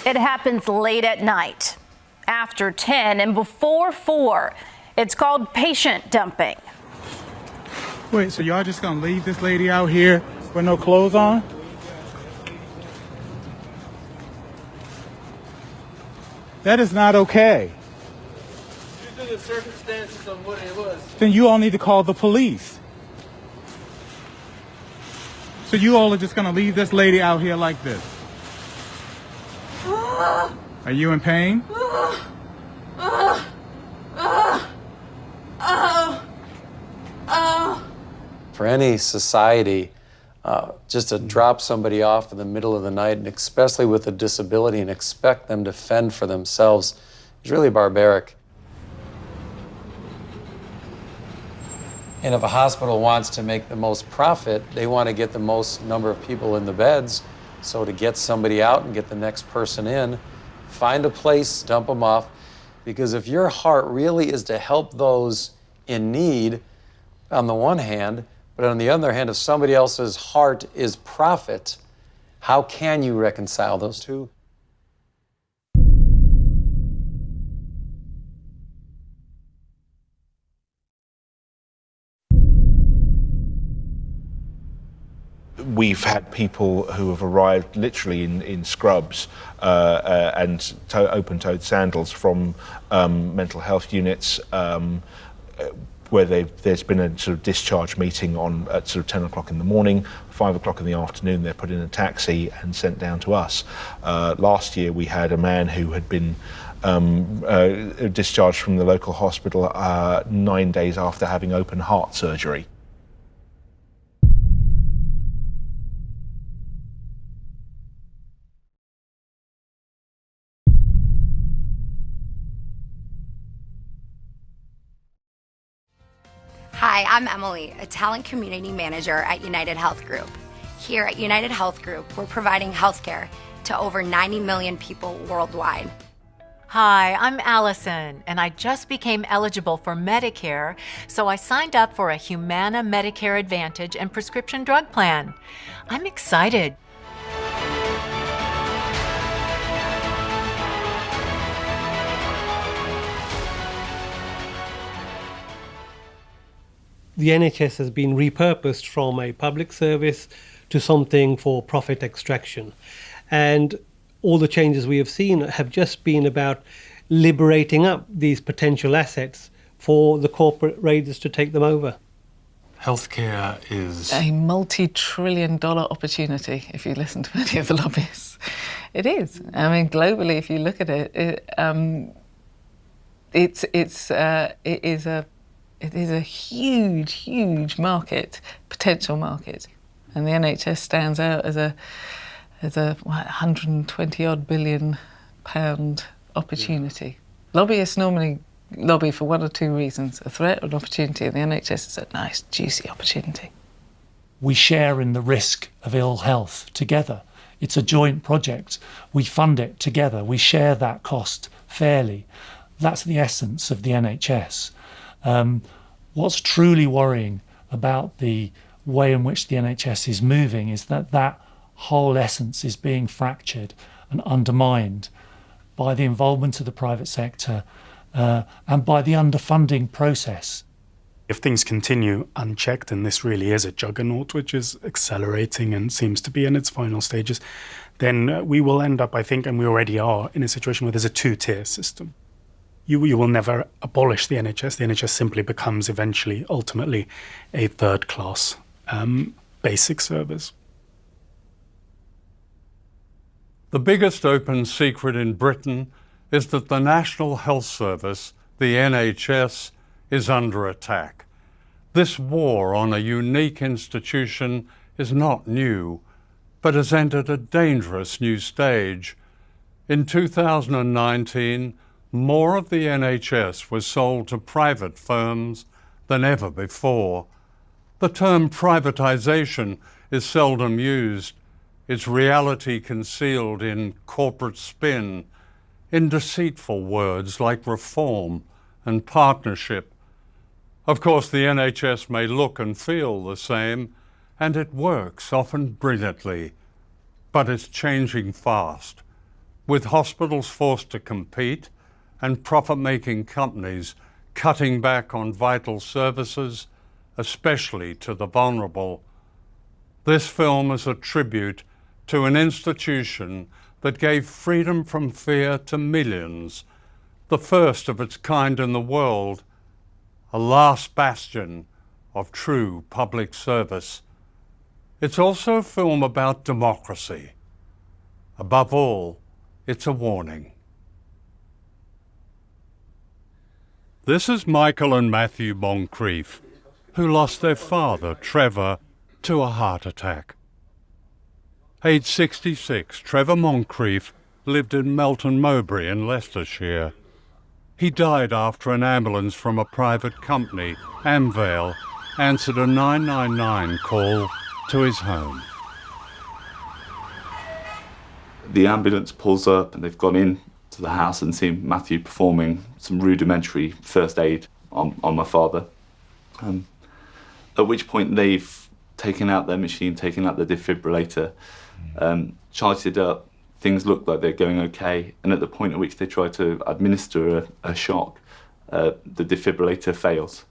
It happens late at night, after 10 and before 4. It's called patient dumping. Wait, so y'all just gonna leave this lady out here with no clothes on? That is not okay. Due to the circumstances of what it was. Then you all need to call the police. So you all are just gonna leave this lady out here like this? Are you in pain? For any society, just to drop somebody off in the middle of the night, and especially with a disability, and expect them to fend for themselves is really barbaric. And if a hospital wants to make the most profit, they want to get the most number of people in the beds. So to get somebody out and get the next person in, find a place, dump them off. Because if your heart really is to help those in need, on the one hand, but on the other hand, if somebody else's heart is profit, how can you reconcile those two? We've had people who have arrived literally in scrubs and open-toed sandals from mental health units where there's been a sort of discharge meeting at sort of 10 o'clock in the morning, 5 o'clock in the afternoon, they're put in a taxi and sent down to us. Last year we had a man who had been discharged from the local hospital 9 days after having open heart surgery. Hi, I'm Emily, a talent community manager at United Health Group. Here at United Health Group, we're providing healthcare to over 90 million people worldwide. Hi, I'm Allison, and I just became eligible for Medicare, so I signed up for a Humana Medicare Advantage and prescription drug plan. I'm excited. The NHS has been repurposed from a public service to something for profit extraction. And all the changes we have seen have just been about liberating up these potential assets for the corporate raiders to take them over. Healthcare is a multi-trillion-dollar opportunity if you listen to many of the lobbyists. It is. I mean, globally, if you look at it, it is a huge, huge market, potential market, and the NHS stands out as a 120-odd billion pound opportunity. Lobbyists normally lobby for one or two reasons: a threat or an opportunity, and the NHS is a nice, juicy opportunity. we share in the risk of ill health together. It's a joint project. We fund it together. We share that cost fairly. That's the essence of the NHS. What's truly worrying about the way in which the NHS is moving is that that whole essence is being fractured and undermined by the involvement of the private sector and by the underfunding process. If things continue unchecked, and this really is a juggernaut which is accelerating and seems to be in its final stages, then we will end up, I think, and we already are, in a situation where there's a two-tier system. You will never abolish the NHS. The NHS simply becomes eventually, ultimately, a third-class basic service. The biggest open secret in Britain is that the National Health Service, the NHS, is under attack. This war on a unique institution is not new, but has entered a dangerous new stage. In 2019, more of the NHS was sold to private firms than ever before. The term privatisation is seldom used. Its reality concealed in corporate spin, in deceitful words like reform and partnership. Of course, the NHS may look and feel the same, and it works often brilliantly, but it's changing fast. with hospitals forced to compete and profit-making companies cutting back on vital services, especially to the vulnerable. This film is a tribute to an institution that gave freedom from fear to millions, the first of its kind in the world, a last bastion of true public service. It's also a film about democracy. Above all, it's a warning. This is Michael and Matthew Moncrief, who lost their father, Trevor, to a heart attack. Aged 66, Trevor Moncrief lived in Melton Mowbray in Leicestershire. He died after an ambulance from a private company, Amvale, answered a 999 call to his home. The ambulance pulls up and they've gone in to the house and seen Matthew performing some rudimentary first aid on my father. At which point they've taken out their machine, taken out the defibrillator, charged it up. Things look like they're going okay, and at the point at which they try to administer a shock, the defibrillator fails,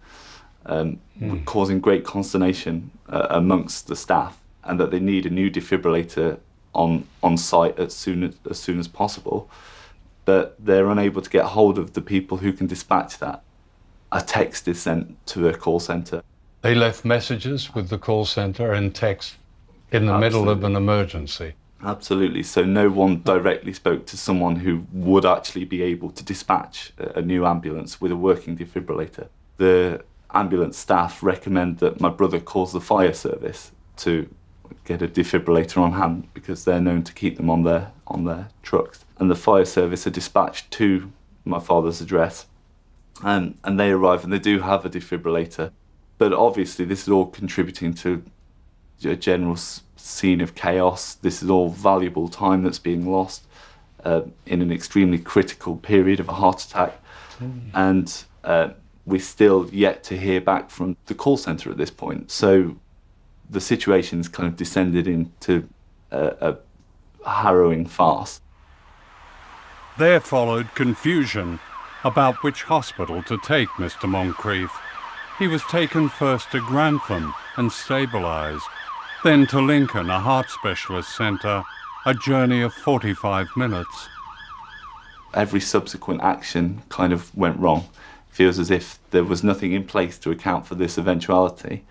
causing great consternation amongst the staff, and that they need a new defibrillator on site as soon as possible. But they're unable to get hold of the people who can dispatch that. A text is sent to a call centre. They left messages with the call centre and text in the middle of an emergency. Absolutely. So no one directly spoke to someone who would actually be able to dispatch a new ambulance with a working defibrillator. The ambulance staff recommend that my brother calls the fire service to get a defibrillator on hand, because they're known to keep them on their trucks. And the fire service are dispatched to my father's address, and they arrive and they do have a defibrillator. But obviously this is all contributing to a general scene of chaos. This is all valuable time that's being lost in an extremely critical period of a heart attack. And we're still yet to hear back from the call centre at this point. So the situation's kind of descended into a harrowing farce. There followed confusion about which hospital to take Mr. Moncrief. He was taken first to Grantham and stabilised, then to Lincoln, a heart specialist centre, a journey of 45 minutes. Every subsequent action kind of went wrong. It feels as if there was nothing in place to account for this eventuality,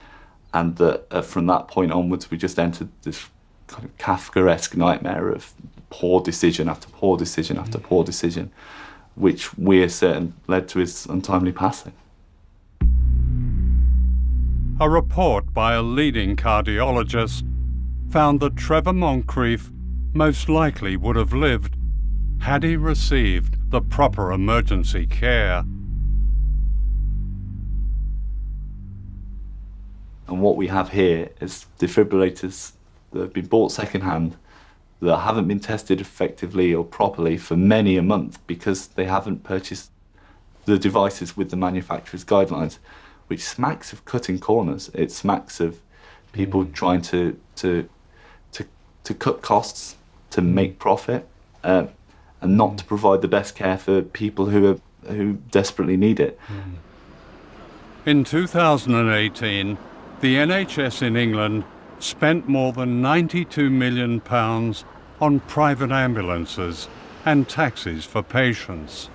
and that from that point onwards we just entered this kind of Kafkaesque nightmare of poor decision after poor decision after poor decision, which we're certain led to his untimely passing. A report by a leading cardiologist found that Trevor Moncrief most likely would have lived had he received the proper emergency care. And what we have here is defibrillators that have been bought secondhand, that haven't been tested effectively or properly for many a month because they haven't purchased the devices with the manufacturer's guidelines, which smacks of cutting corners. It smacks of people trying to cut costs, to make profit, and not to provide the best care for people who desperately need it. In 2018, the NHS in England spent more than £92 million on private ambulances and taxis for patients.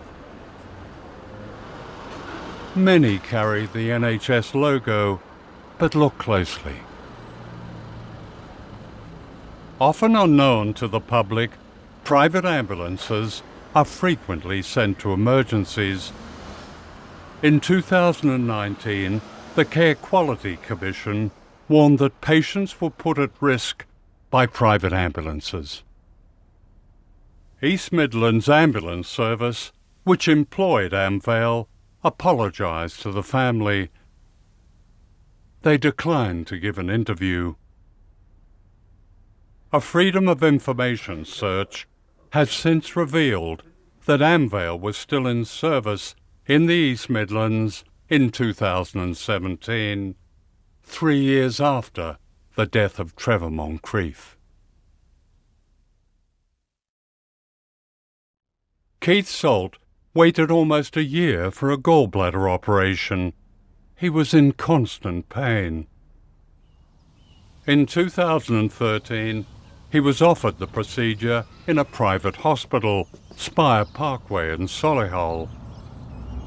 Many carry the NHS logo, but look closely. Often unknown to the public, private ambulances are frequently sent to emergencies. In 2019, the Care Quality Commission warned that patients were put at risk by private ambulances. East Midlands Ambulance Service, which employed Amvale, apologised to the family. They declined to give an interview. A Freedom of Information search has since revealed that Amvale was still in service in the East Midlands in 2017, 3 years after the death of Trevor Moncrief. Keith Salt waited almost a year for a gallbladder operation. He was in constant pain. In 2013, he was offered the procedure in a private hospital, Spire Parkway in Solihull.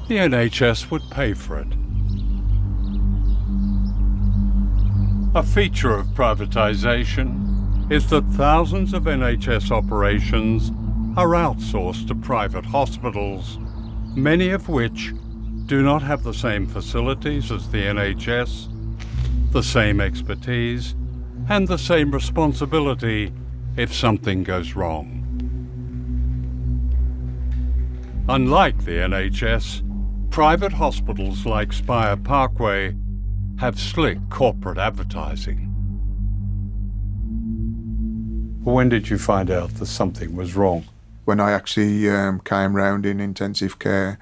The NHS would pay for it. A feature of privatisation is that thousands of NHS operations are outsourced to private hospitals, many of which do not have the same facilities as the NHS, the same expertise, and the same responsibility if something goes wrong. Unlike the NHS, private hospitals like Spire Parkway have slick corporate advertising. When did you find out that something was wrong? When I actually came round in intensive care,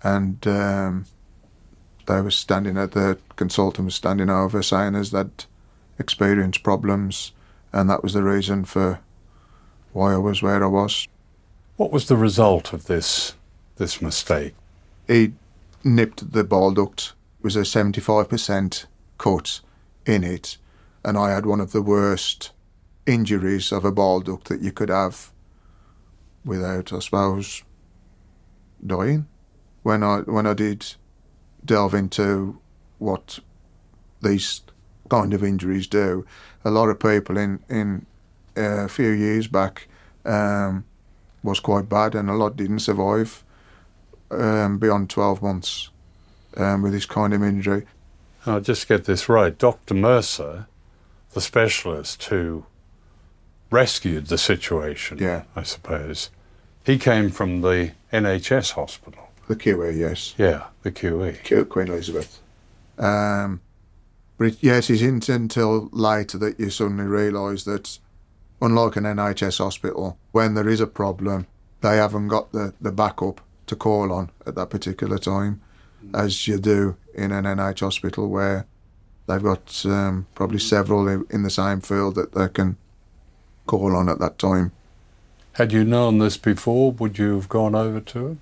and they were standing at the consultant was standing over saying as that experienced problems, and that was the reason for why I was where I was. What was the result of this mistake? He nipped the bile duct. It was a 75% cut in it, and I had one of the worst injuries of a bile duct that you could have without, I suppose, dying. When I did delve into what these kind of injuries do, a lot of people in a few years back was quite bad, and a lot didn't survive beyond 12 months with this kind of injury. I'll just get this right. Dr. Mercer, the specialist who rescued the situation, I suppose, he came from the NHS hospital. The QE, yes. Yeah, the QE. Queen Elizabeth. But yes, it isn't until later that you suddenly realise that, unlike an NHS hospital, when there is a problem, they haven't got the backup to call on at that particular time, as you do in an NHS hospital where they've got probably several in the same field that they can call on at that time. Had you known this before, would you have gone over to it?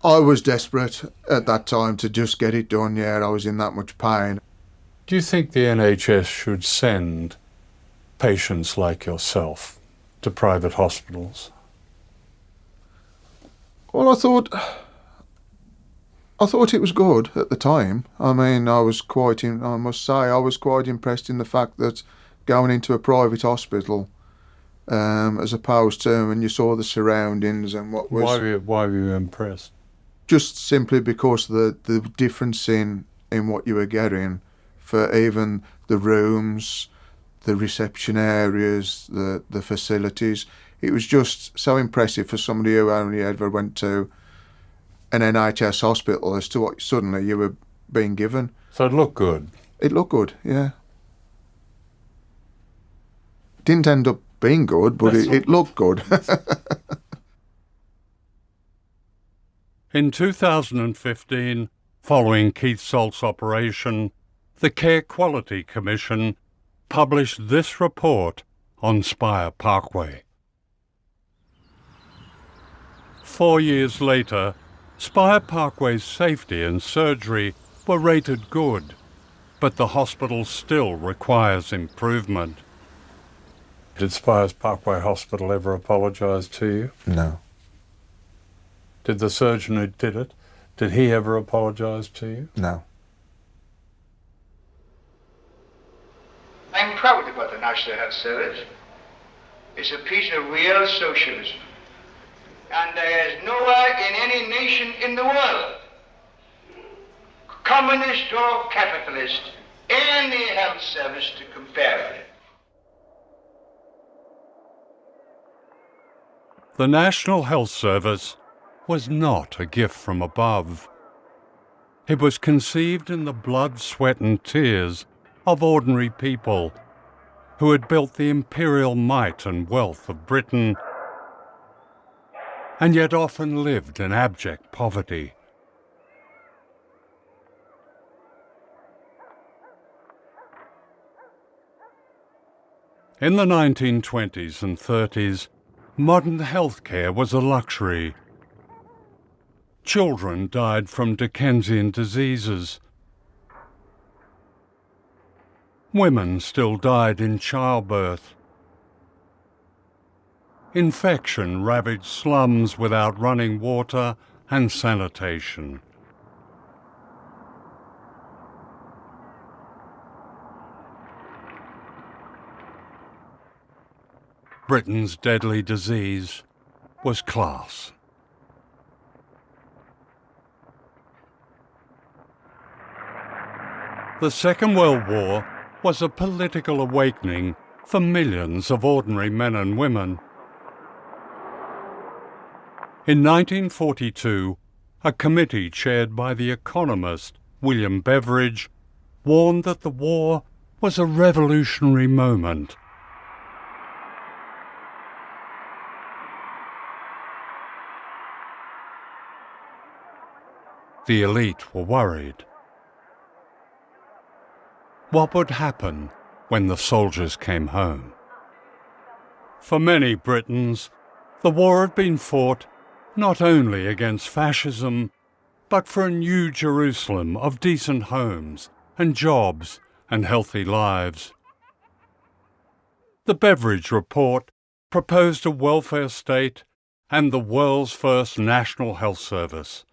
I was desperate at that time to just get it done, yeah. I was in that much pain. Do you think the NHS should send patients like yourself to private hospitals? Well, I thought it was good at the time. I mean, I must say, I was quite impressed in the fact that going into a private hospital, as opposed to when you saw the surroundings and what was... Why were you impressed? Just simply because the difference in what you were getting for even the rooms, the reception areas, the facilities. It was just so impressive for somebody who only ever went to an NHS hospital as to what suddenly you were being given. So it looked good? It looked good, yeah. Didn't end up being good, but it looked good. In 2015, following Keith Salt's operation, the Care Quality Commission published this report on Spire Parkway. 4 years later, Spire Parkway's safety and surgery were rated good, but the hospital still requires improvement. Did Spire Parkway Hospital ever apologise to you? No. Did the surgeon who did it, did he ever apologise to you? No. I'm proud about the National Health Service. It's a piece of real socialism. And there is nowhere in any nation in the world, communist or capitalist, any health service to compare with it. The National Health Service was not a gift from above. It was conceived in the blood, sweat and tears of ordinary people who had built the imperial might and wealth of Britain, and yet often lived in abject poverty. In the 1920s and 30s, modern healthcare was a luxury, Children died from Dickensian diseases. Women still died in childbirth. Infection ravaged slums without running water and sanitation. Britain's deadly disease was class. The Second World War was a political awakening for millions of ordinary men and women. In 1942, a committee chaired by the economist William Beveridge warned that the war was a revolutionary moment. The elite were worried. What would happen when the soldiers came home? For many Britons, the war had been fought not only against fascism, but for a new Jerusalem of decent homes and jobs and healthy lives. The Beveridge Report proposed a welfare state and the world's first national health service.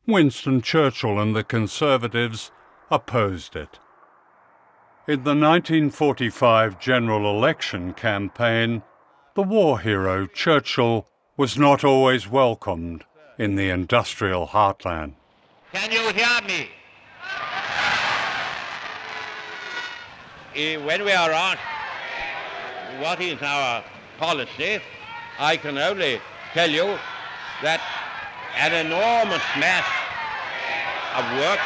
Winston Churchill and the Conservatives opposed it. In the 1945 general election campaign, the war hero Churchill was not always welcomed in the industrial heartland. Can you hear me? When we are asked what is our policy, I can only tell you that an enormous mass of work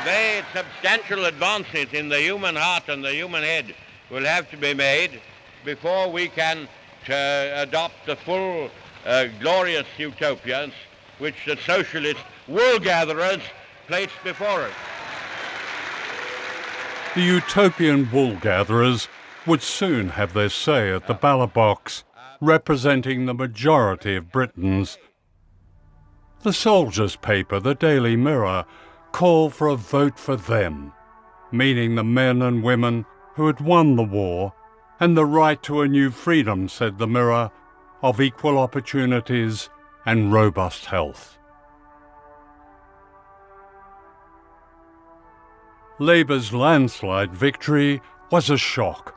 very substantial advances in the human heart and the human head will have to be made before we can adopt the full glorious utopias which the socialist wool-gatherers placed before us. The utopian wool-gatherers would soon have their say at the ballot box, representing the majority of Britons. The soldiers' paper, the Daily Mirror, called for a vote for them, meaning the men and women who had won the war, and the right to a new freedom, said the Mirror, of equal opportunities and robust health. Labour's landslide victory was a shock.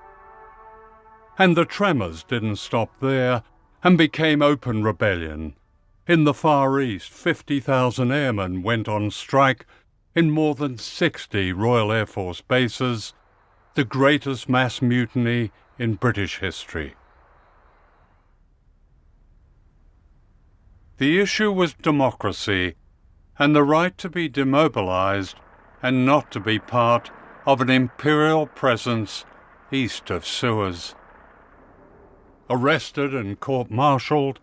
And the tremors didn't stop there and became open rebellion. In the Far East, 50,000 airmen went on strike in more than 60 Royal Air Force bases, the greatest mass mutiny in British history. The issue was democracy and the right to be demobilised and not to be part of an imperial presence east of Suez. Arrested and court-martialed,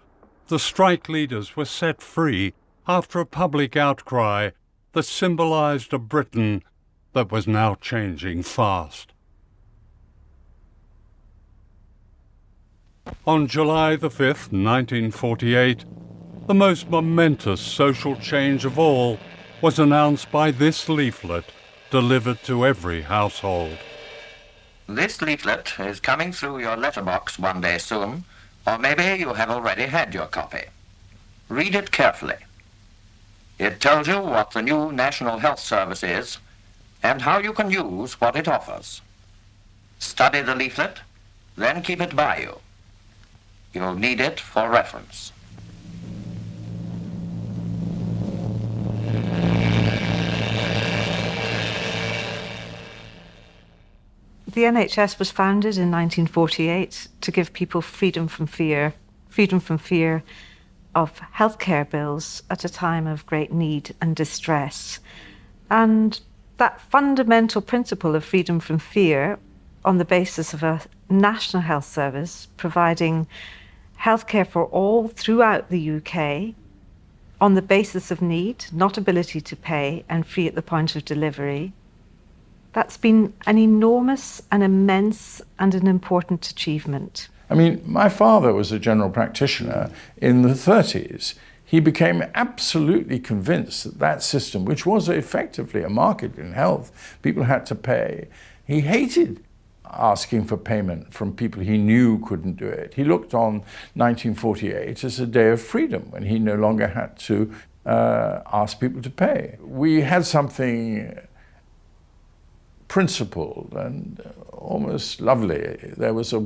the strike leaders were set free after a public outcry that symbolised a Britain that was now changing fast. On July the 5th, 1948, the most momentous social change of all was announced by this leaflet delivered to every household. This leaflet is coming through your letterbox one day soon, or maybe you have already had your copy. Read it carefully. It tells you what the new National Health Service is and how you can use what it offers. Study the leaflet, then keep it by you. You'll need it for reference. The NHS was founded in 1948 to give people freedom from fear of healthcare bills at a time of great need and distress. And that fundamental principle of freedom from fear, on the basis of a national health service providing healthcare for all throughout the UK, on the basis of need, not ability to pay, and free at the point of delivery, That's been an enormous, an immense, and an important achievement. I mean, my father was a general practitioner in the 30s. He became absolutely convinced that that system, which was effectively a market in health, people had to pay. He hated asking for payment from people he knew couldn't do it. He looked on 1948 as a day of freedom when he no longer had to ask people to pay. We had something principled and almost lovely. There was a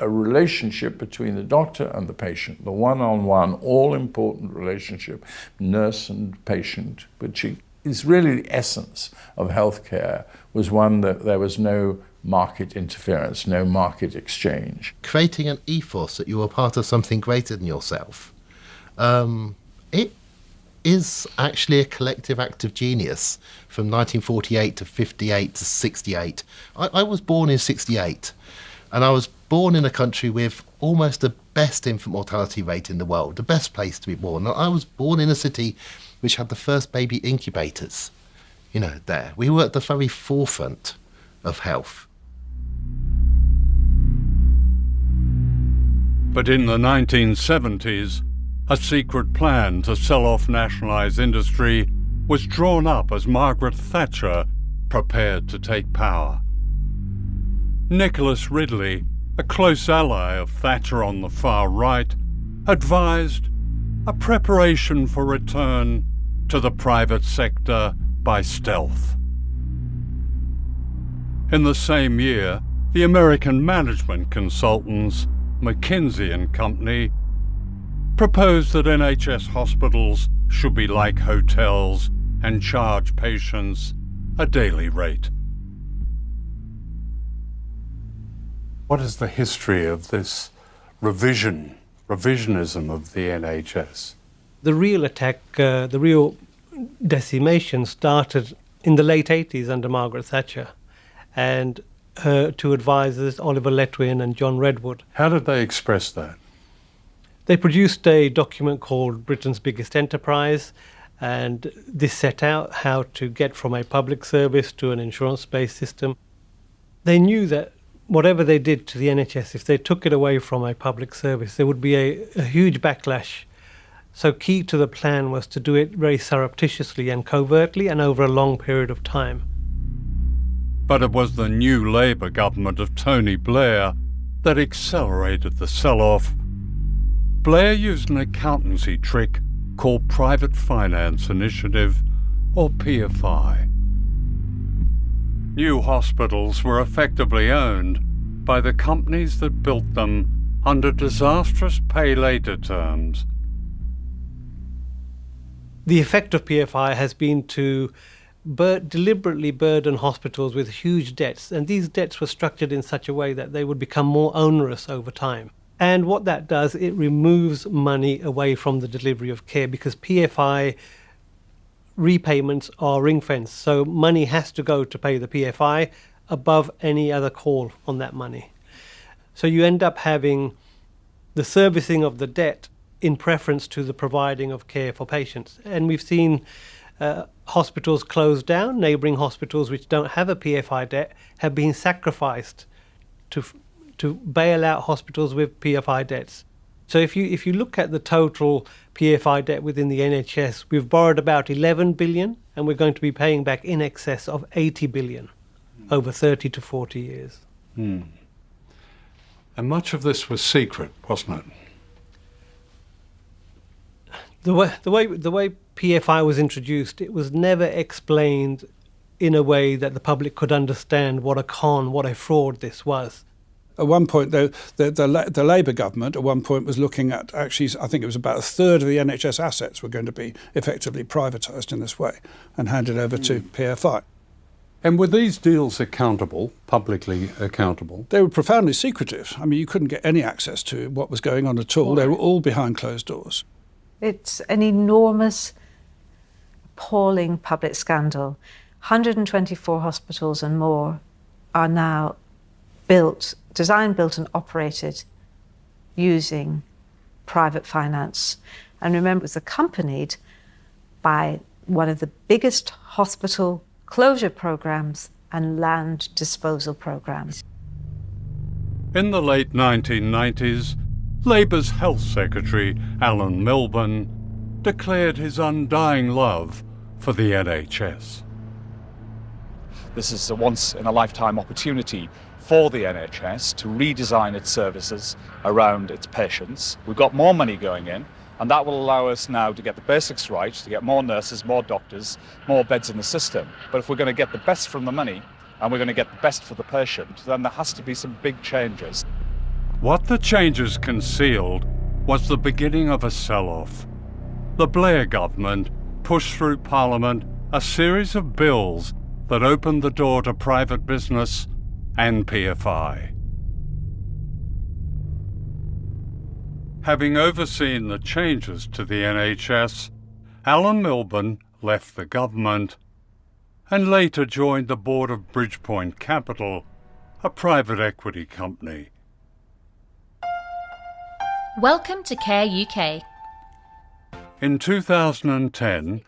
relationship between the doctor and the patient, the one-on-one, all-important relationship, nurse and patient, which is really the essence of healthcare, was one that there was no market interference, no market exchange. Creating an ethos that you are part of something greater than yourself, it is actually a collective act of genius from 1948 to 58 to 68. I was born in 68, and I was born in a country with almost the best infant mortality rate in the world, the best place to be born. I was born in a city which had the first baby incubators, there. We were at the very forefront of health. But in the 1970s, a secret plan to sell off nationalised industry was drawn up as Margaret Thatcher prepared to take power. Nicholas Ridley, a close ally of Thatcher on the far right, advised a preparation for return to the private sector by stealth. In the same year, the American management consultants McKinsey and Company proposed that NHS hospitals should be like hotels and charge patients a daily rate. What is the history of this revisionism of the NHS? The real attack, the real decimation started in the late 80s under Margaret Thatcher, and her two advisors, Oliver Letwin and John Redwood. How did they express that? They produced a document called Britain's Biggest Enterprise, and this set out how to get from a public service to an insurance-based system. They knew that whatever they did to the NHS, if they took it away from a public service, there would be a huge backlash. So key to the plan was to do it very surreptitiously and covertly and over a long period of time. But it was the new Labour government of Tony Blair that accelerated the sell-off. Blair used an accountancy trick called Private Finance Initiative, or PFI. New hospitals were effectively owned by the companies that built them under disastrous pay-later terms. The effect of PFI has been to deliberately burden hospitals with huge debts, and these debts were structured in such a way that they would become more onerous over time. And what that does, it removes money away from the delivery of care, because PFI repayments are ring-fenced, so money has to go to pay the PFI above any other call on that money. So you end up having the servicing of the debt in preference to the providing of care for patients. And we've seen hospitals close down. Neighbouring hospitals which don't have a PFI debt have been sacrificed to bail out hospitals with PFI debts. So if you look at the total PFI debt within the NHS, we've borrowed about 11 billion and we're going to be paying back in excess of 80 billion over 30 to 40 years. And much of this was secret, wasn't it? The way PFI was introduced, it was never explained in a way that the public could understand what a con, what a fraud this was. At one point, the Labour government at one point was looking at, actually, I think it was about a third of the NHS assets were going to be effectively privatised in this way and handed over to PFI. And were these deals accountable, publicly accountable? They were profoundly secretive. I mean, you couldn't get any access to what was going on at all. They were all behind closed doors. It's an enormous, appalling public scandal. 124 hospitals and more are now designed, built and operated using private finance. And remember, it was accompanied by one of the biggest hospital closure programs and land disposal programmes. In the late 1990s, Labour's Health Secretary, Alan Milburn, declared his undying love for the NHS. This is a once-in-a-lifetime opportunity for the NHS to redesign its services around its patients. We've got more money going in, and that will allow us now to get the basics right, to get more nurses, more doctors, more beds in the system. But if we're going to get the best from the money, and we're going to get the best for the patient, then there has to be some big changes. What the changes concealed was the beginning of a sell-off. The Blair government pushed through Parliament a series of bills that opened the door to private business and PFI. Having overseen the changes to the NHS, Alan Milburn left the government and later joined the board of Bridgepoint Capital, a private equity company. Welcome to Care UK. In 2010,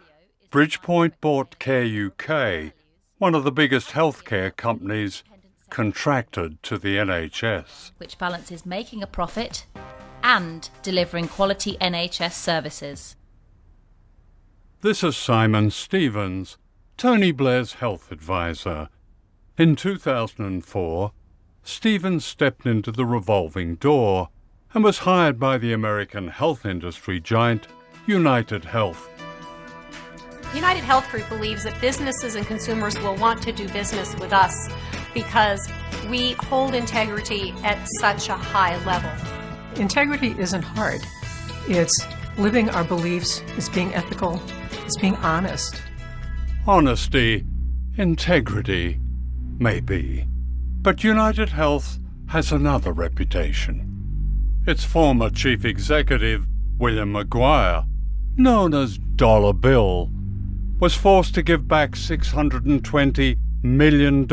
Bridgepoint bought Care UK, one of the biggest healthcare companies contracted to the NHS. Which balances making a profit and delivering quality NHS services. This is Simon Stevens, Tony Blair's health advisor. In 2004, Stevens stepped into the revolving door and was hired by the American health industry giant United Health. United Health Group believes that businesses and consumers will want to do business with us because we hold integrity at such a high level. Integrity isn't hard. It's living our beliefs, it's being ethical, it's being honest. Honesty, integrity, maybe. But United Health has another reputation. Its former chief executive, William Maguire, known as Dollar Bill, was forced to give back $620 million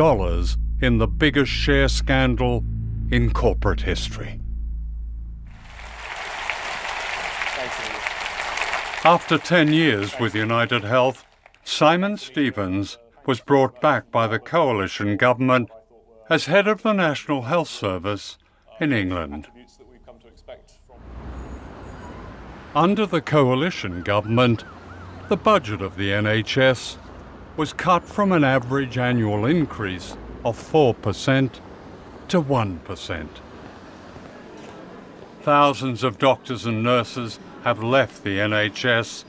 in the biggest share scandal in corporate history. After 10 years with United Health, Simon Stevens was brought back by the coalition government as head of the National Health Service in England. Under the coalition government, the budget of the NHS was cut from an average annual increase of 4% to 1%. Thousands of doctors and nurses have left the NHS,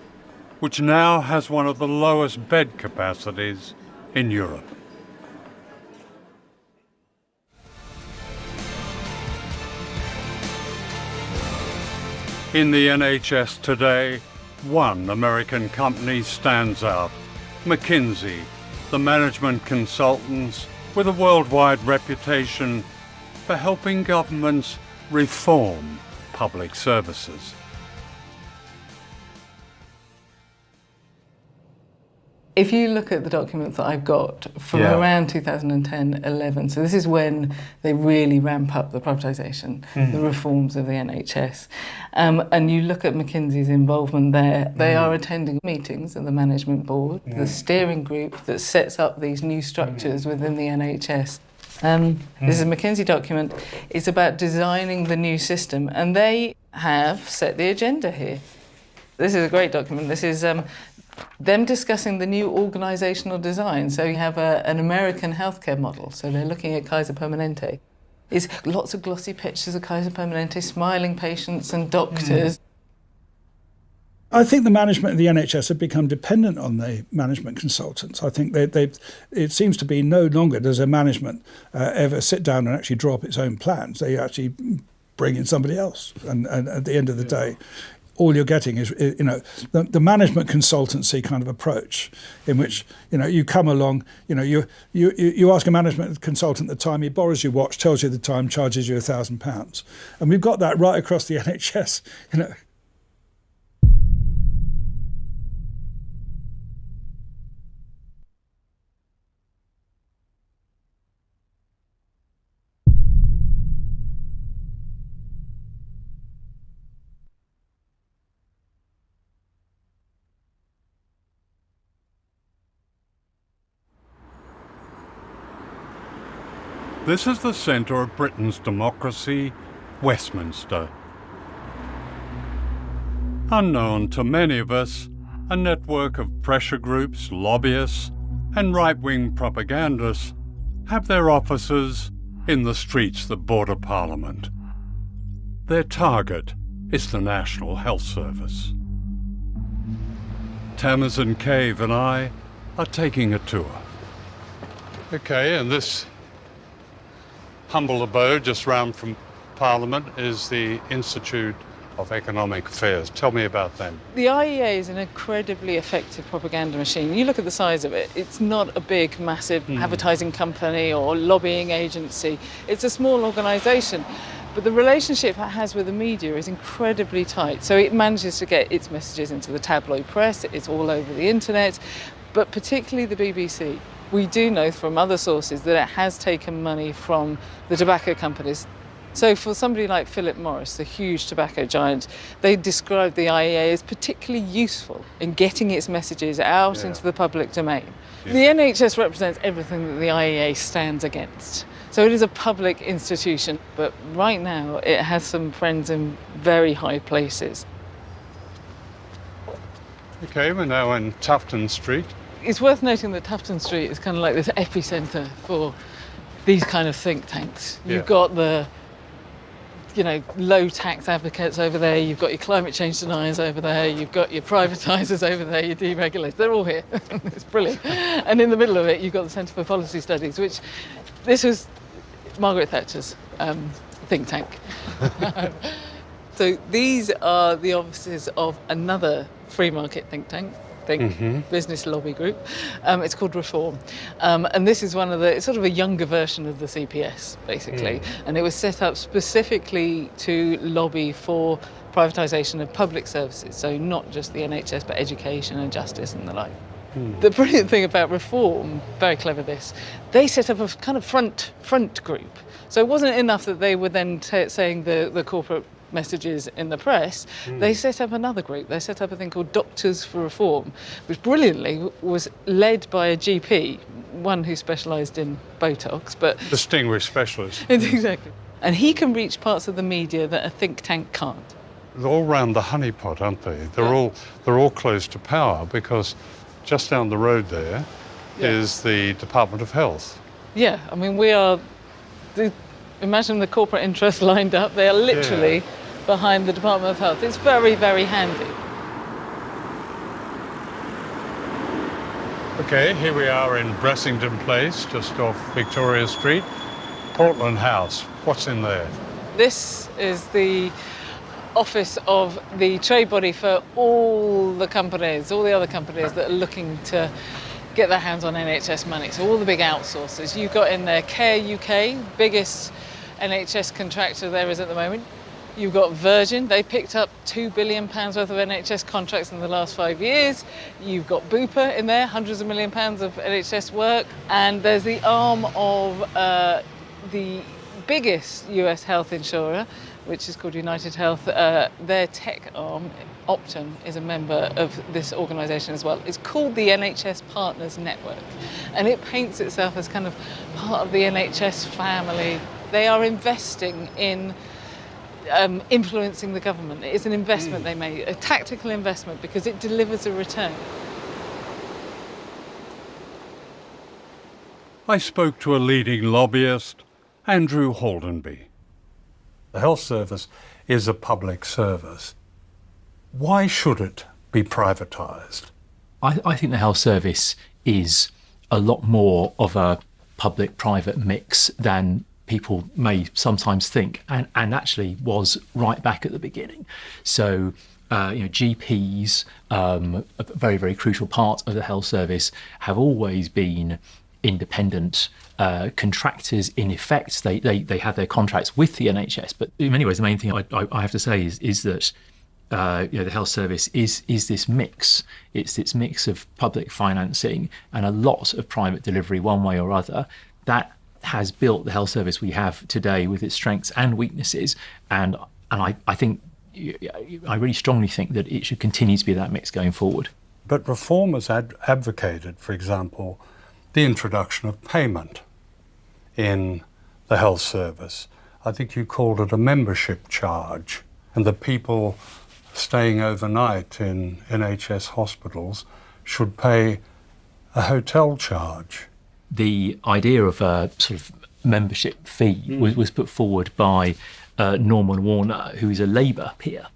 which now has one of the lowest bed capacities in Europe. In the NHS today, one American company stands out, McKinsey, the management consultants with a worldwide reputation for helping governments reform public services. If you look at the documents that I've got from around 2010-11, so this is when they really ramp up the privatisation, the reforms of the NHS, and you look at McKinsey's involvement there, they are attending meetings of the management board, the steering group that sets up these new structures within the NHS. This is a McKinsey document. It's about designing the new system, and they have set the agenda here. This is a great document. This is them discussing the new organisational design. So you have an American healthcare model. So they're looking at Kaiser Permanente. It's lots of glossy pictures of Kaiser Permanente, smiling patients and doctors. I think the management of the NHS have become dependent on the management consultants. I think it seems to be no longer does a management ever sit down and actually draw up its own plans. They actually bring in somebody else. And at the end of the day, all you're getting is, the management consultancy kind of approach, in which, you come along, you ask a management consultant the time, he borrows your watch, tells you the time, charges you £1,000. And we've got that right across the NHS, This is the centre of Britain's democracy, Westminster. Unknown to many of us, a network of pressure groups, lobbyists, and right-wing propagandists have their offices in the streets that border Parliament. Their target is the National Health Service. Tamsin Cave and I are taking a tour. Okay, and this humble abode just round from Parliament is the Institute of Economic Affairs. Tell me about them. The IEA is an incredibly effective propaganda machine. You look at the size of it, it's not a big, massive advertising company or lobbying agency. It's a small organisation. But the relationship it has with the media is incredibly tight. So it manages to get its messages into the tabloid press, it's all over the internet, but particularly the BBC. We do know from other sources that it has taken money from the tobacco companies. So for somebody like Philip Morris, the huge tobacco giant, they describe the IEA as particularly useful in getting its messages out into the public domain. The NHS represents everything that the IEA stands against. So it is a public institution, but right now it has some friends in very high places. Okay, we're now in Tufton Street. It's worth noting that Tufton Street is kind of like this epicentre for these kind of think tanks. You've got the low tax advocates over there, you've got your climate change deniers over there, you've got your privatisers over there, your deregulators, they're all here. It's brilliant. And in the middle of it, you've got the Centre for Policy Studies, which this was Margaret Thatcher's think tank. So these are the offices of another free market think tank, business lobby group. It's called Reform. And this is it's sort of a younger version of the CPS, basically. And it was set up specifically to lobby for privatisation of public services, so not just the NHS, but education and justice and the like. The brilliant thing about Reform, very clever this, they set up a kind of front group. So it wasn't enough that they were then saying the corporate messages in the press. They set up another group. They set up a thing called Doctors for Reform, which brilliantly was led by a GP, one who specialised in Botox, but Distinguished specialist. Exactly. And he can reach parts of the media that a think tank can't. They're all round the honeypot, aren't they? They're all close to power because just down the road there is the Department of Health. Yeah, I mean, we are... Imagine the corporate interests lined up. They are literally behind the Department of Health. It's very, very handy. Okay, here we are in Bressington Place, just off Victoria Street. Portland House. What's in there? This is the office of the trade body for all the companies, all the other companies that are looking to get their hands on NHS money. So all the big outsourcers. You've got in there Care UK, biggest NHS contractor there is at the moment. You've got Virgin, they picked up £2 billion worth of NHS contracts in the last 5 years. You've got Bupa in there, hundreds of £1 million of NHS work. And there's the arm of the biggest US health insurer, which is called United Health. Their tech arm, Optum, is a member of this organisation as well. It's called the NHS Partners Network, and it paints itself as kind of part of the NHS family. They are investing in influencing the government. It's an investment they made, a tactical investment, because it delivers a return. I spoke to a leading lobbyist, Andrew Haldenby. The health service is a public service. Why should it be privatised? I think the health service is a lot more of a public-private mix than people may sometimes think, and actually was right back at the beginning. So, GPs, a very, very crucial part of the health service, have always been independent contractors in effect. They have their contracts with the NHS, but in many ways the main thing I have to say is that the health service is this mix. It's this mix of public financing and a lot of private delivery one way or other that has built the health service we have today with its strengths and weaknesses, and I really strongly think that it should continue to be that mix going forward. But Reform has advocated, for example, the introduction of payment in the health service. I think you called it a membership charge, and the people staying overnight in NHS hospitals should pay a hotel charge. The idea of a sort of membership fee was put forward by Norman Warner, who is a Labour peer.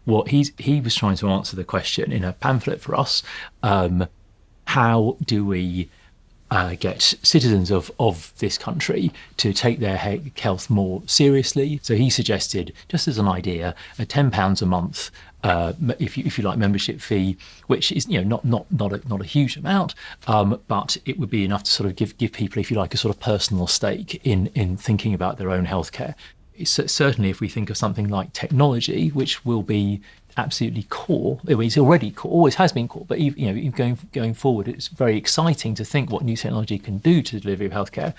What he was trying to answer the question in a pamphlet for us, how do we get citizens of this country to take their health more seriously? So he suggested, just as an idea, a £10 a month, if you like, membership fee, which is not a huge amount, but it would be enough to sort of give people, if you like, a sort of personal stake in thinking about their own healthcare. Certainly, if we think of something like technology, which will be absolutely core, it's already core, always has been core, but even going forward, it's very exciting to think what new technology can do to the delivery of healthcare.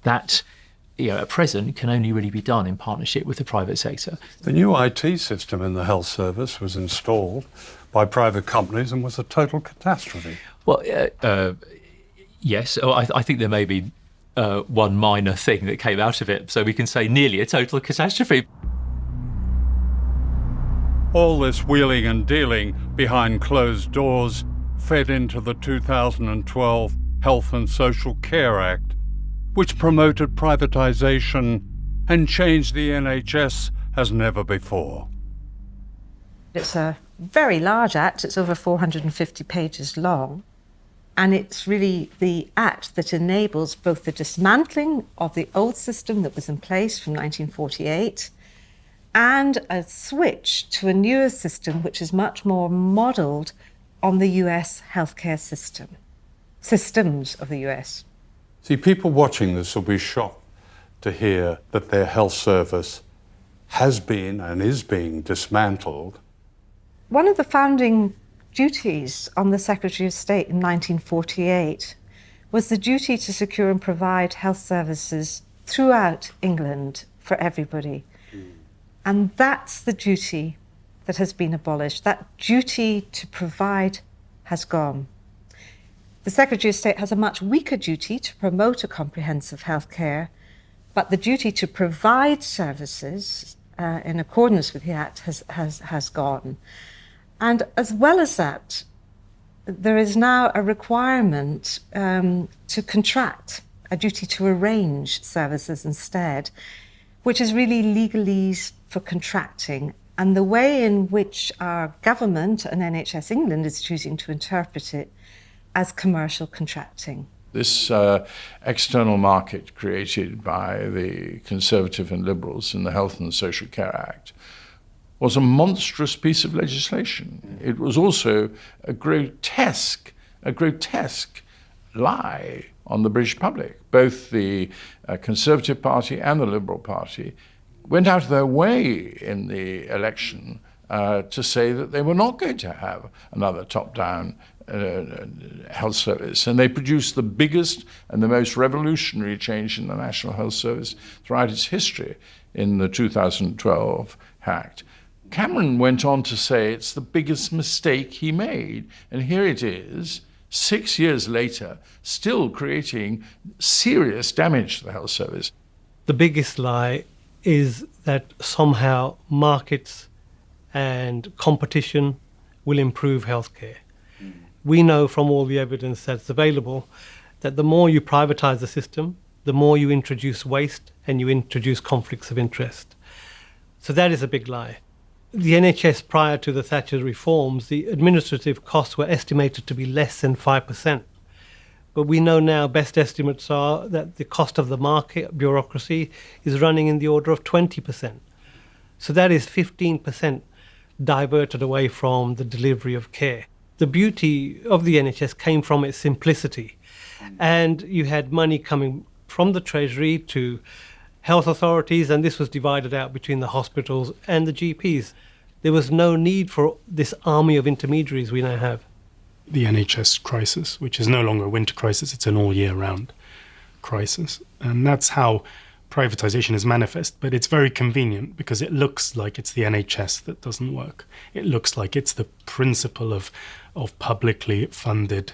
That at present can only really be done in partnership with the private sector. The new IT system in the health service was installed by private companies and was a total catastrophe. Well, yes, I think there may be one minor thing that came out of it, so we can say nearly a total catastrophe. All this wheeling and dealing behind closed doors fed into the 2012 Health and Social Care Act, which promoted privatisation and changed the NHS as never before. It's a very large act. It's over 450 pages long. And it's really the act that enables both the dismantling of the old system that was in place from 1948 and a switch to a newer system which is much more modelled on the US healthcare systems of the US. See, people watching this will be shocked to hear that their health service has been and is being dismantled. One of the founding duties on the Secretary of State in 1948 was the duty to secure and provide health services throughout England for everybody. And that's the duty that has been abolished. That duty to provide has gone. The Secretary of State has a much weaker duty to promote a comprehensive health care, but the duty to provide services in accordance with the Act has gone. And as well as that, there is now a requirement to contract, a duty to arrange services instead, which is really legalese for contracting. And the way in which our government and NHS England is choosing to interpret it as commercial contracting. This external market created by the Conservative and Liberals in the Health and Social Care Act was a monstrous piece of legislation. It was also a grotesque lie on the British public. Both the Conservative Party and the Liberal Party went out of their way in the election to say that they were not going to have another top-down health service. And they produced the biggest and the most revolutionary change in the National Health Service throughout its history in the 2012 Act. Cameron went on to say it's the biggest mistake he made. And here it is, 6 years later, still creating serious damage to the health service. The biggest lie is that somehow markets and competition will improve healthcare. We know from all the evidence that's available that the more you privatise the system, the more you introduce waste and you introduce conflicts of interest. So that is a big lie. The NHS prior to the Thatcher reforms, the administrative costs were estimated to be less than 5%. But we know now best estimates are that the cost of the market bureaucracy is running in the order of 20%. So that is 15% diverted away from the delivery of care. The beauty of the NHS came from its simplicity. And you had money coming from the Treasury to health authorities, and this was divided out between the hospitals and the GPs. There was no need for this army of intermediaries we now have. The NHS crisis, which is no longer a winter crisis, it's an all-year-round crisis. And that's how privatisation is manifest. But it's very convenient because it looks like it's the NHS that doesn't work. It looks like it's the principle of publicly funded,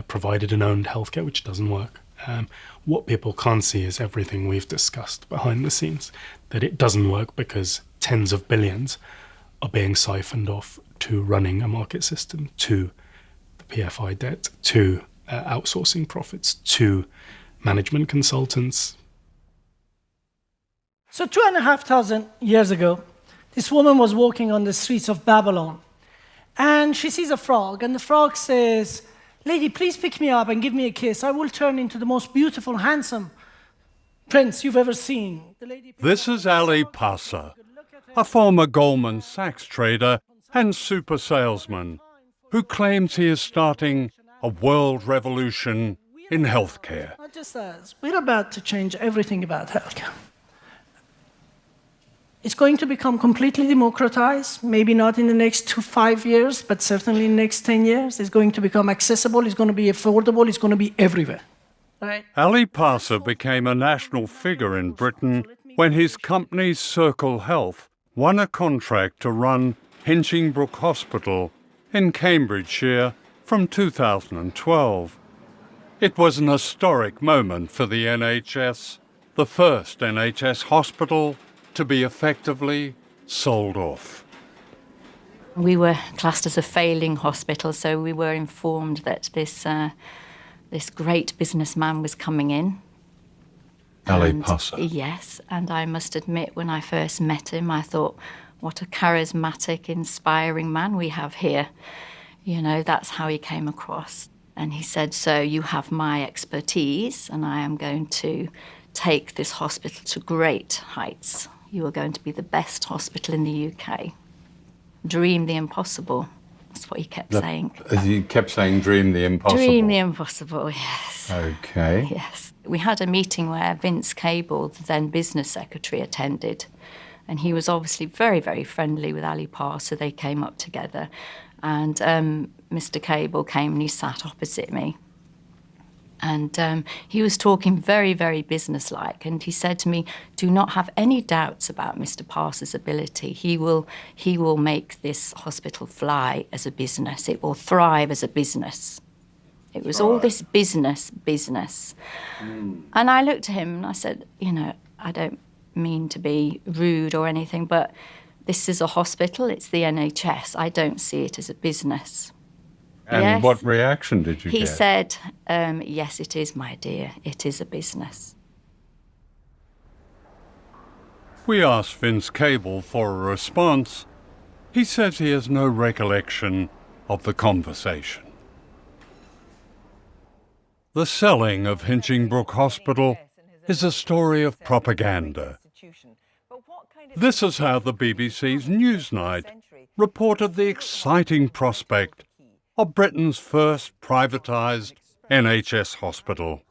provided and owned healthcare which doesn't work. What people can't see is everything we've discussed behind the scenes, that it doesn't work because tens of billions are being siphoned off to running a market system, to the PFI debt, to outsourcing profits, to management consultants. So 2,500 years ago, this woman was walking on the streets of Babylon, and she sees a frog, and the frog says, "Lady, please pick me up and give me a kiss. I will turn into the most beautiful, handsome prince you've ever seen." This is Ali Passer, a former Goldman Sachs trader and super salesman who claims he is starting a world revolution in healthcare. Not just us. We're about to change everything about healthcare. It's going to become completely democratized, maybe not in the next 5 years, but certainly in the next 10 years. It's going to become accessible, it's going to be affordable, it's going to be everywhere. Right? Ali Passer became a national figure in Britain when his company Circle Health won a contract to run Hinchingbrook Hospital in Cambridgeshire from 2012. It was an historic moment for the NHS, the first NHS hospital to be effectively sold off. We were classed as a failing hospital, so we were informed that this great businessman was coming in. Ali Passer. Yes, and I must admit, when I first met him, I thought, what a charismatic, inspiring man we have here. You know, that's how he came across. And he said, "So you have my expertise, and I am going to take this hospital to great heights. You are going to be the best hospital in the UK. Dream the impossible." That's what he kept saying. You kept saying, dream the impossible. Dream the impossible, yes. Okay. Yes. We had a meeting where Vince Cable, the then business secretary, attended. And he was obviously very, very friendly with Ali Passer. They came up together. And Mr. Cable came and he sat opposite me. And he was talking very, very businesslike. And he said to me, "Do not have any doubts about Mr. Passer's ability. He will make this hospital fly as a business. It will thrive as a business." It was all this business. And I looked at him and I said, "You know, I don't mean to be rude or anything, but this is a hospital. It's the NHS. I don't see it as a business." And yes. What reaction did you get? He said, "Yes, it is, my dear. It is a business." We asked Vince Cable for a response. He says he has no recollection of the conversation. The selling of Hinchingbrook Hospital is a story of propaganda. This is how the BBC's Newsnight reported the exciting prospect of Britain's first privatised NHS hospital.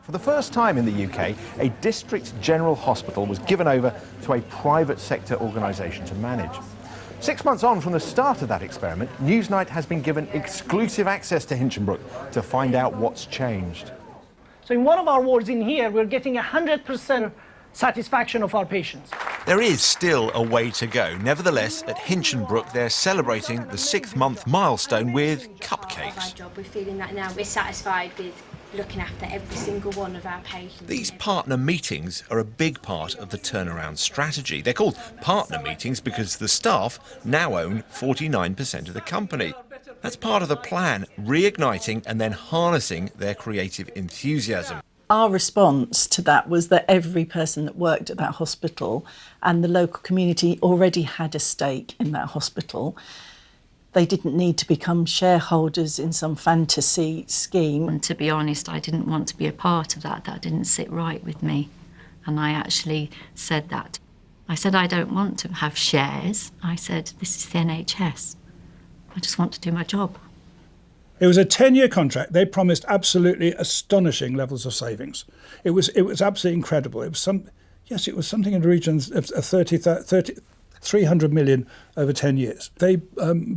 For the first time in the UK, a district general hospital was given over to a private sector organisation to manage. 6 months on from the start of that experiment, Newsnight has been given exclusive access to Hinchingbrook to find out what's changed. So in one of our wards in here, we're getting 100% satisfaction of our patients. There is still a way to go. Nevertheless, at Hinchingbrook, they're celebrating the 6th-month milestone with cupcakes. We're feeling that now. We're satisfied with looking after every single one of our patients. These partner meetings are a big part of the turnaround strategy. They're called partner meetings because the staff now own 49% of the company. That's part of the plan, reigniting and then harnessing their creative enthusiasm. Our response to that was that every person that worked at that hospital and the local community already had a stake in that hospital. They didn't need to become shareholders in some fantasy scheme. And to be honest, I didn't want to be a part of that. That didn't sit right with me. And I actually said that. I said, I don't want to have shares. I said, this is the NHS. I just want to do my job. It was a 10-year contract. They promised absolutely astonishing levels of savings. It was absolutely incredible. It was something in the region of 300 million over 10 years. They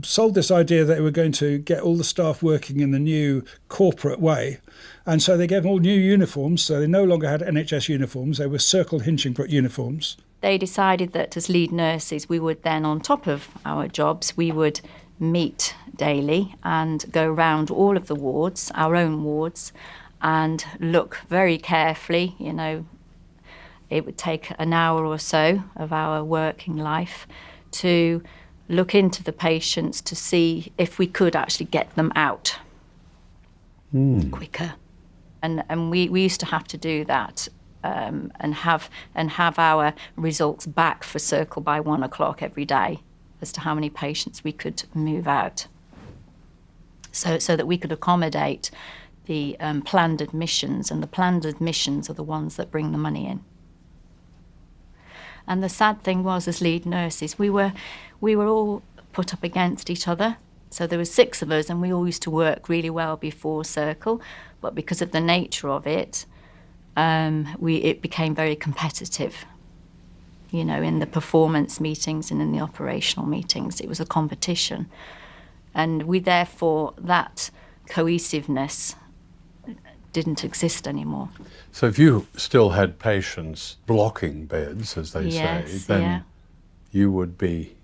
sold this idea that they were going to get all the staff working in the new corporate way. And so they gave them all new uniforms. So they no longer had NHS uniforms. They were Circle Hinchingbrook uniforms. They decided that as lead nurses, we would then, on top of our jobs, we would meet daily and go around all of the wards, our own wards, and look very carefully. You know, it would take an hour or so of our working life to look into the patients to see if we could actually get them out quicker. And we used to have to do that and have our results back for Circle by 1 o'clock every day as to how many patients we could move out. So that we could accommodate the planned admissions, and the planned admissions are the ones that bring the money in. And the sad thing was, as lead nurses, we were all put up against each other. So there were 6 of us, and we all used to work really well before Circle, but because of the nature of it, it became very competitive. You know, in the performance meetings and in the operational meetings, it was a competition. And therefore, that cohesiveness didn't exist anymore. So if you still had patients blocking beds, as they say, then you would be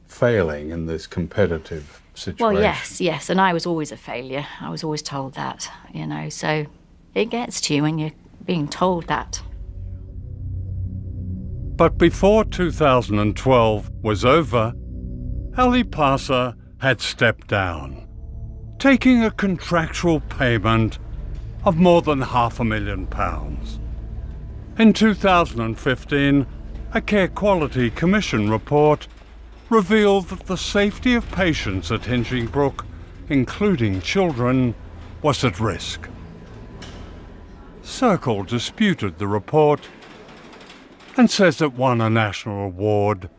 failing in this competitive situation. Well, yes, and I was always a failure. I was always told that, you know, so it gets to you when you're being told that. But before 2012 was over, Ali Parsa had stepped down, taking a contractual payment of more than £500,000. In 2015, a Care Quality Commission report revealed that the safety of patients at Hinchingbrook, including children, was at risk. Circle disputed the report and says it won a national award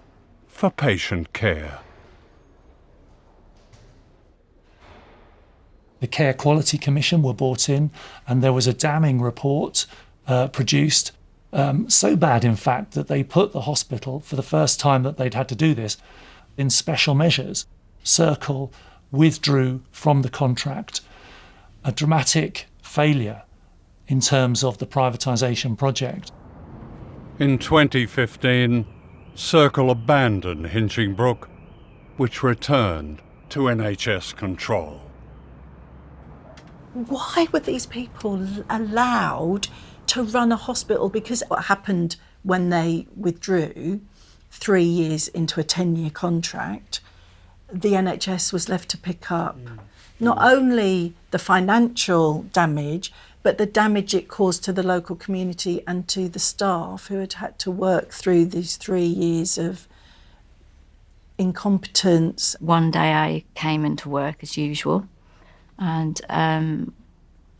for patient care. The Care Quality Commission were brought in, and there was a damning report produced, so bad in fact that they put the hospital, for the first time that they'd had to do this, in special measures. Circle withdrew from the contract, a dramatic failure in terms of the privatisation project. In 2015, Circle abandoned Hinchingbrook, which returned to NHS control. Why were these people allowed to run a hospital? Because what happened when they withdrew 3 years into a 10-year contract, the NHS was left to pick up not only the financial damage, but the damage it caused to the local community and to the staff who had to work through these 3 years of incompetence. One day I came into work as usual, and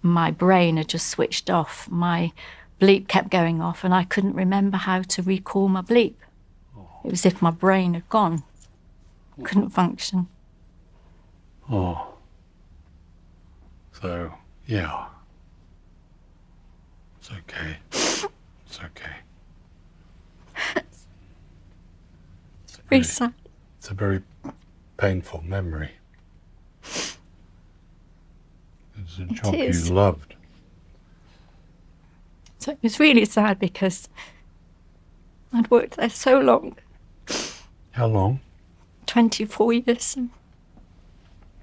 my brain had just switched off. My bleep kept going off, and I couldn't remember how to recall my bleep. It was as if my brain had gone. Couldn't function. Oh. So, yeah. It's okay. It's okay. It's very sad. It's a very painful memory. It's a job you loved. So it was really sad because I'd worked there so long. How long? 24 years.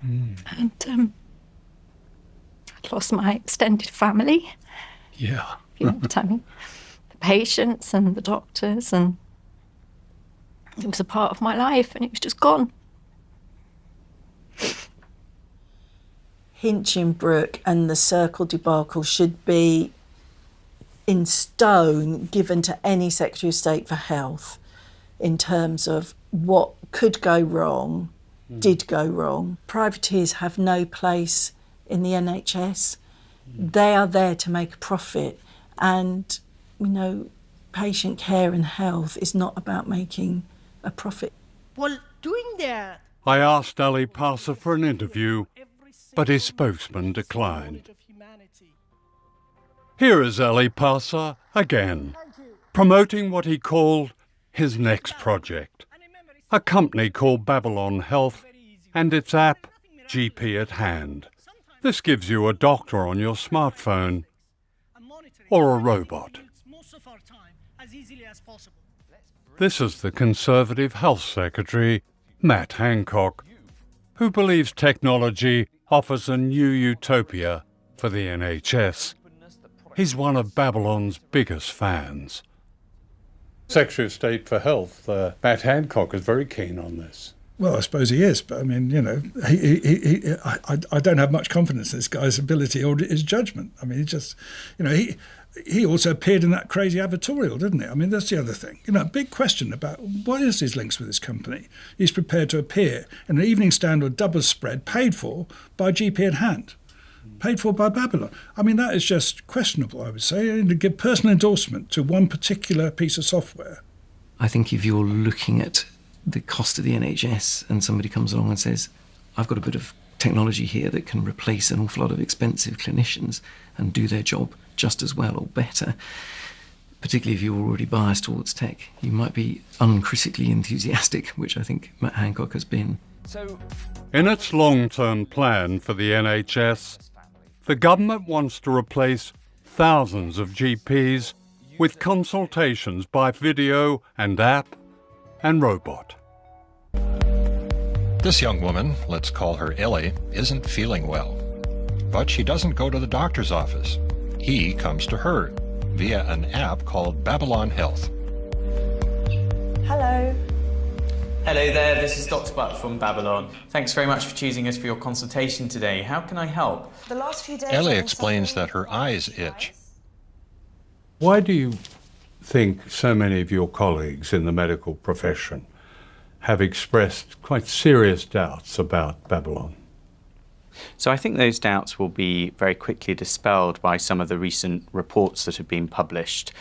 And I'd lost my extended family. Yeah. You know what I mean? The patients and the doctors, and it was a part of my life, and it was just gone. Hinchingbrook and the Circle debacle should be in stone given to any Secretary of State for Health in terms of what could go wrong, did go wrong. Privateers have no place in the NHS. They are there to make a profit, and, you know, patient care and health is not about making a profit. Well, doing that, I asked Ali Parsa for an interview, but his spokesman declined. Here is Ali Parsa again, promoting what he called his next project, a company called Babylon Health and its app, GP at Hand. This gives you a doctor on your smartphone or a robot. This is the Conservative Health Secretary, Matt Hancock, who believes technology offers a new utopia for the NHS. He's one of Babylon's biggest fans. Secretary of State for Health, Matt Hancock, is very keen on this. Well, I suppose he is, but I mean, you know, I don't have much confidence in this guy's ability or his judgment. I mean, he just, you know, he also appeared in that crazy advertorial, didn't he? I mean, that's the other thing. You know, big question about what is his links with this company. He's prepared to appear in an Evening Standard double spread paid for by GP in hand, paid for by Babylon. I mean, that is just questionable, I would say, and to give personal endorsement to one particular piece of software. I think if you're looking at the cost of the NHS and somebody comes along and says, I've got a bit of technology here that can replace an awful lot of expensive clinicians and do their job just as well or better, particularly if you're already biased towards tech, you might be uncritically enthusiastic, which I think Matt Hancock has been. In its long-term plan for the NHS, the government wants to replace thousands of GPs with consultations by video and app and robot. This young woman, let's call her Ellie, isn't feeling well. But she doesn't go to the doctor's office. He comes to her via an app called Babylon Health. Hello. Hello there, this is Dr. Butt from Babylon. Thanks very much for choosing us for your consultation today. How can I help? The last few days Ellie explains that her eyes itch. Why do you think so many of your colleagues in the medical profession have expressed quite serious doubts about Babylon? So I think those doubts will be very quickly dispelled by some of the recent reports that have been published.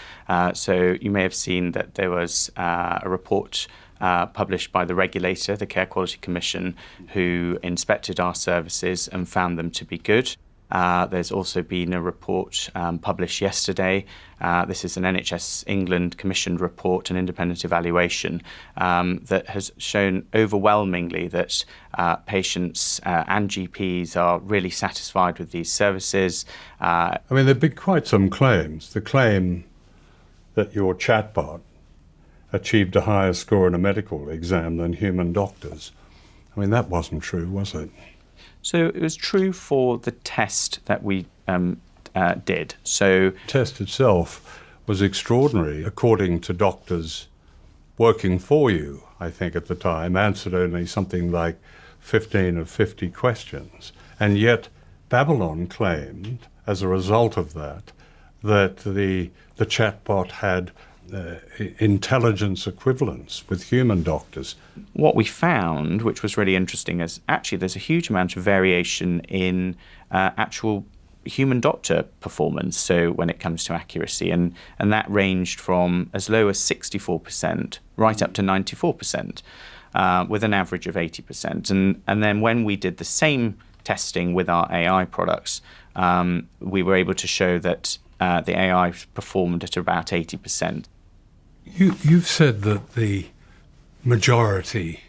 So you may have seen that there was a report published by the regulator, the Care Quality Commission, who inspected our services and found them to be good. There's also been a report published yesterday. This is an NHS England commissioned report, an independent evaluation, that has shown overwhelmingly that patients and GPs are really satisfied with these services. I mean, there have been quite some claims. The claim that your chatbot achieved a higher score in a medical exam than human doctors. I mean, that wasn't true, was it? So it was true for the test that we did. So the test itself was extraordinary. According to doctors working for you, I think at the time, answered only something like 15 of 50 questions. And yet Babylon claimed, as a result of that, that the chatbot had intelligence equivalence with human doctors. What we found, which was really interesting, is actually there's a huge amount of variation in actual human doctor performance, so when it comes to accuracy, and that ranged from as low as 64% right up to 94%, with an average of 80%. And then when we did the same testing with our AI products, we were able to show that the AI performed at about 80%. You've said that the majority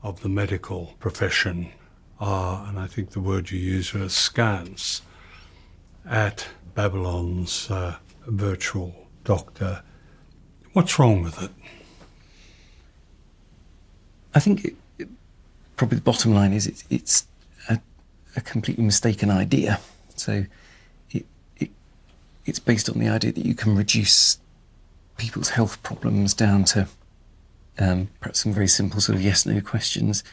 of the medical profession are, and I think the word you used was askance at Babylon's virtual doctor. What's wrong with it? I think probably the bottom line is it's a completely mistaken idea. So it's based on the idea that you can reduce people's health problems down to perhaps some very simple sort of yes-no questions,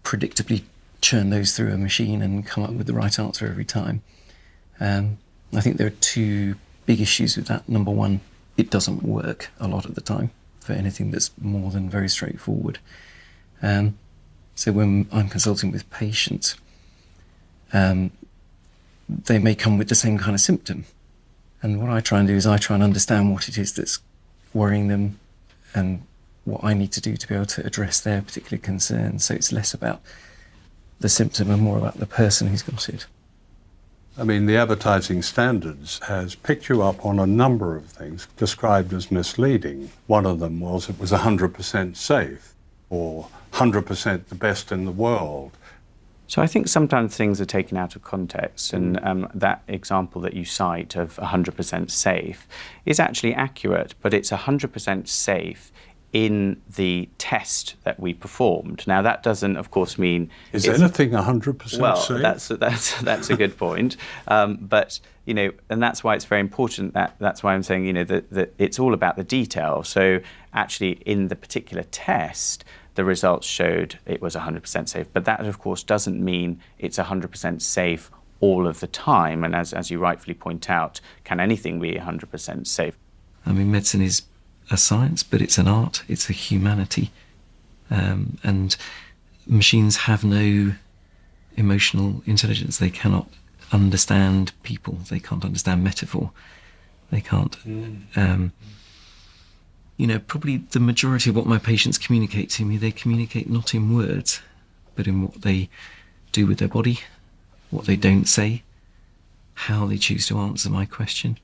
predictably churn those through a machine and come up with the right answer every time. I think there are two big issues with that. Number one, it doesn't work a lot of the time for anything that's more than very straightforward. So when I'm consulting with patients, they may come with the same kind of symptom. And what I try and do is I try and understand what it is that's worrying them and what I need to do to be able to address their particular concerns. So it's less about the symptom and more about the person who's got it. I mean, the advertising standards has picked you up on a number of things described as misleading. One of them was it was 100% safe or 100% the best in the world. So I think sometimes things are taken out of context, and that example that you cite of 100% safe is actually accurate, but it's 100% safe in the test that we performed. Now, that doesn't, of course, mean... Is anything 100% well, safe? That's a good point. But, and that's why it's very important, that's why I'm saying, that it's all about the detail. So actually, in the particular test, the results showed it was 100% safe. But that, of course, doesn't mean it's 100% safe all of the time. And as you rightfully point out, can anything be 100% safe? I mean, medicine is a science, but it's an art, it's a humanity. And machines have no emotional intelligence. They cannot understand people. They can't understand metaphor. They can't. Probably the majority of what my patients communicate to me, they communicate not in words, but in what they do with their body, what they don't say, how they choose to answer my question.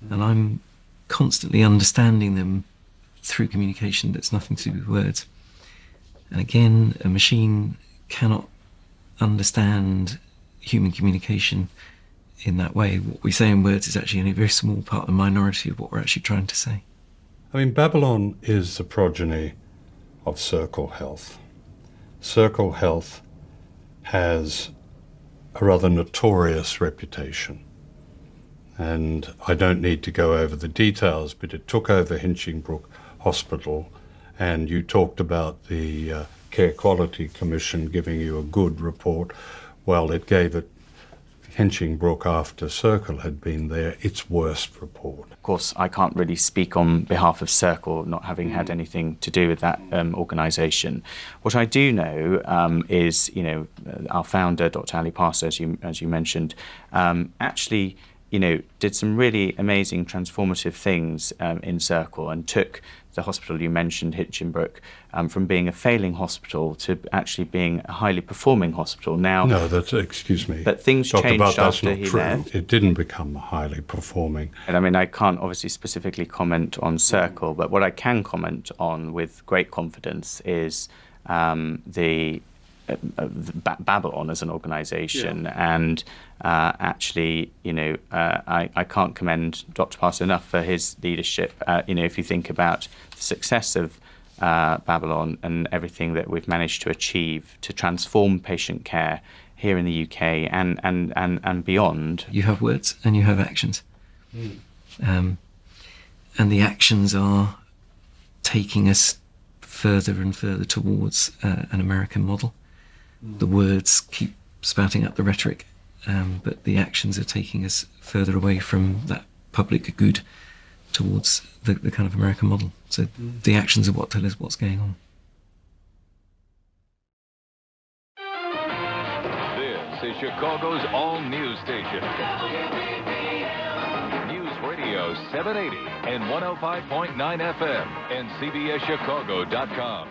And I'm constantly understanding them through communication that's nothing to do with words. And again, a machine cannot understand human communication in that way. What we say in words is actually only a very small part, a minority of what we're actually trying to say. I mean, Babylon is the progeny of Circle Health. Circle Health has a rather notorious reputation. And I don't need to go over the details, but it took over Hinchingbrooke Hospital, and you talked about the Care Quality Commission giving you a good report. Well, it gave it Hinchingbrooke, after Circle had been there, its worst report. Of course, I can't really speak on behalf of Circle, not having had anything to do with that organisation. What I do know is, our founder, Dr. Ali Parsa, as you mentioned, actually did some really amazing transformative things in Circle, and took the hospital you mentioned, Hinchingbrooke, from being a failing hospital to actually being a highly performing hospital. Now, no, excuse me. But things Dr. changed Butt, after he left. It didn't become highly performing. And I mean, I can't obviously specifically comment on Circle, but what I can comment on with great confidence is the Babylon as an organisation, and actually, I can't commend Dr. Parsa enough for his leadership. If you think about the success of Babylon and everything that we've managed to achieve to transform patient care here in the UK and beyond. You have words and you have actions. And the actions are taking us further and further towards an American model. The words keep spouting out the rhetoric, but the actions are taking us further away from that public good towards the kind of American model. So the actions are what tell us what's going on. This is Chicago's all-news station. News Radio 780 and 105.9 FM and CBSChicago.com.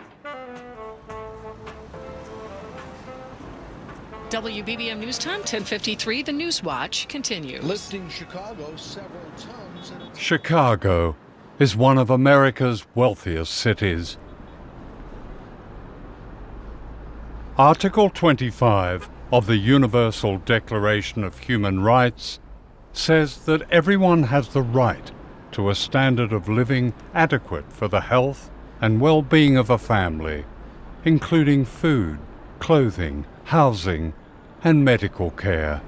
WBBM News Time, 10:53. The News Watch continues. Lifting Chicago several tons. Chicago is one of America's wealthiest cities. Article 25 of the Universal Declaration of Human Rights says that everyone has the right to a standard of living adequate for the health and well-being of a family, including food, clothing, housing, and medical care.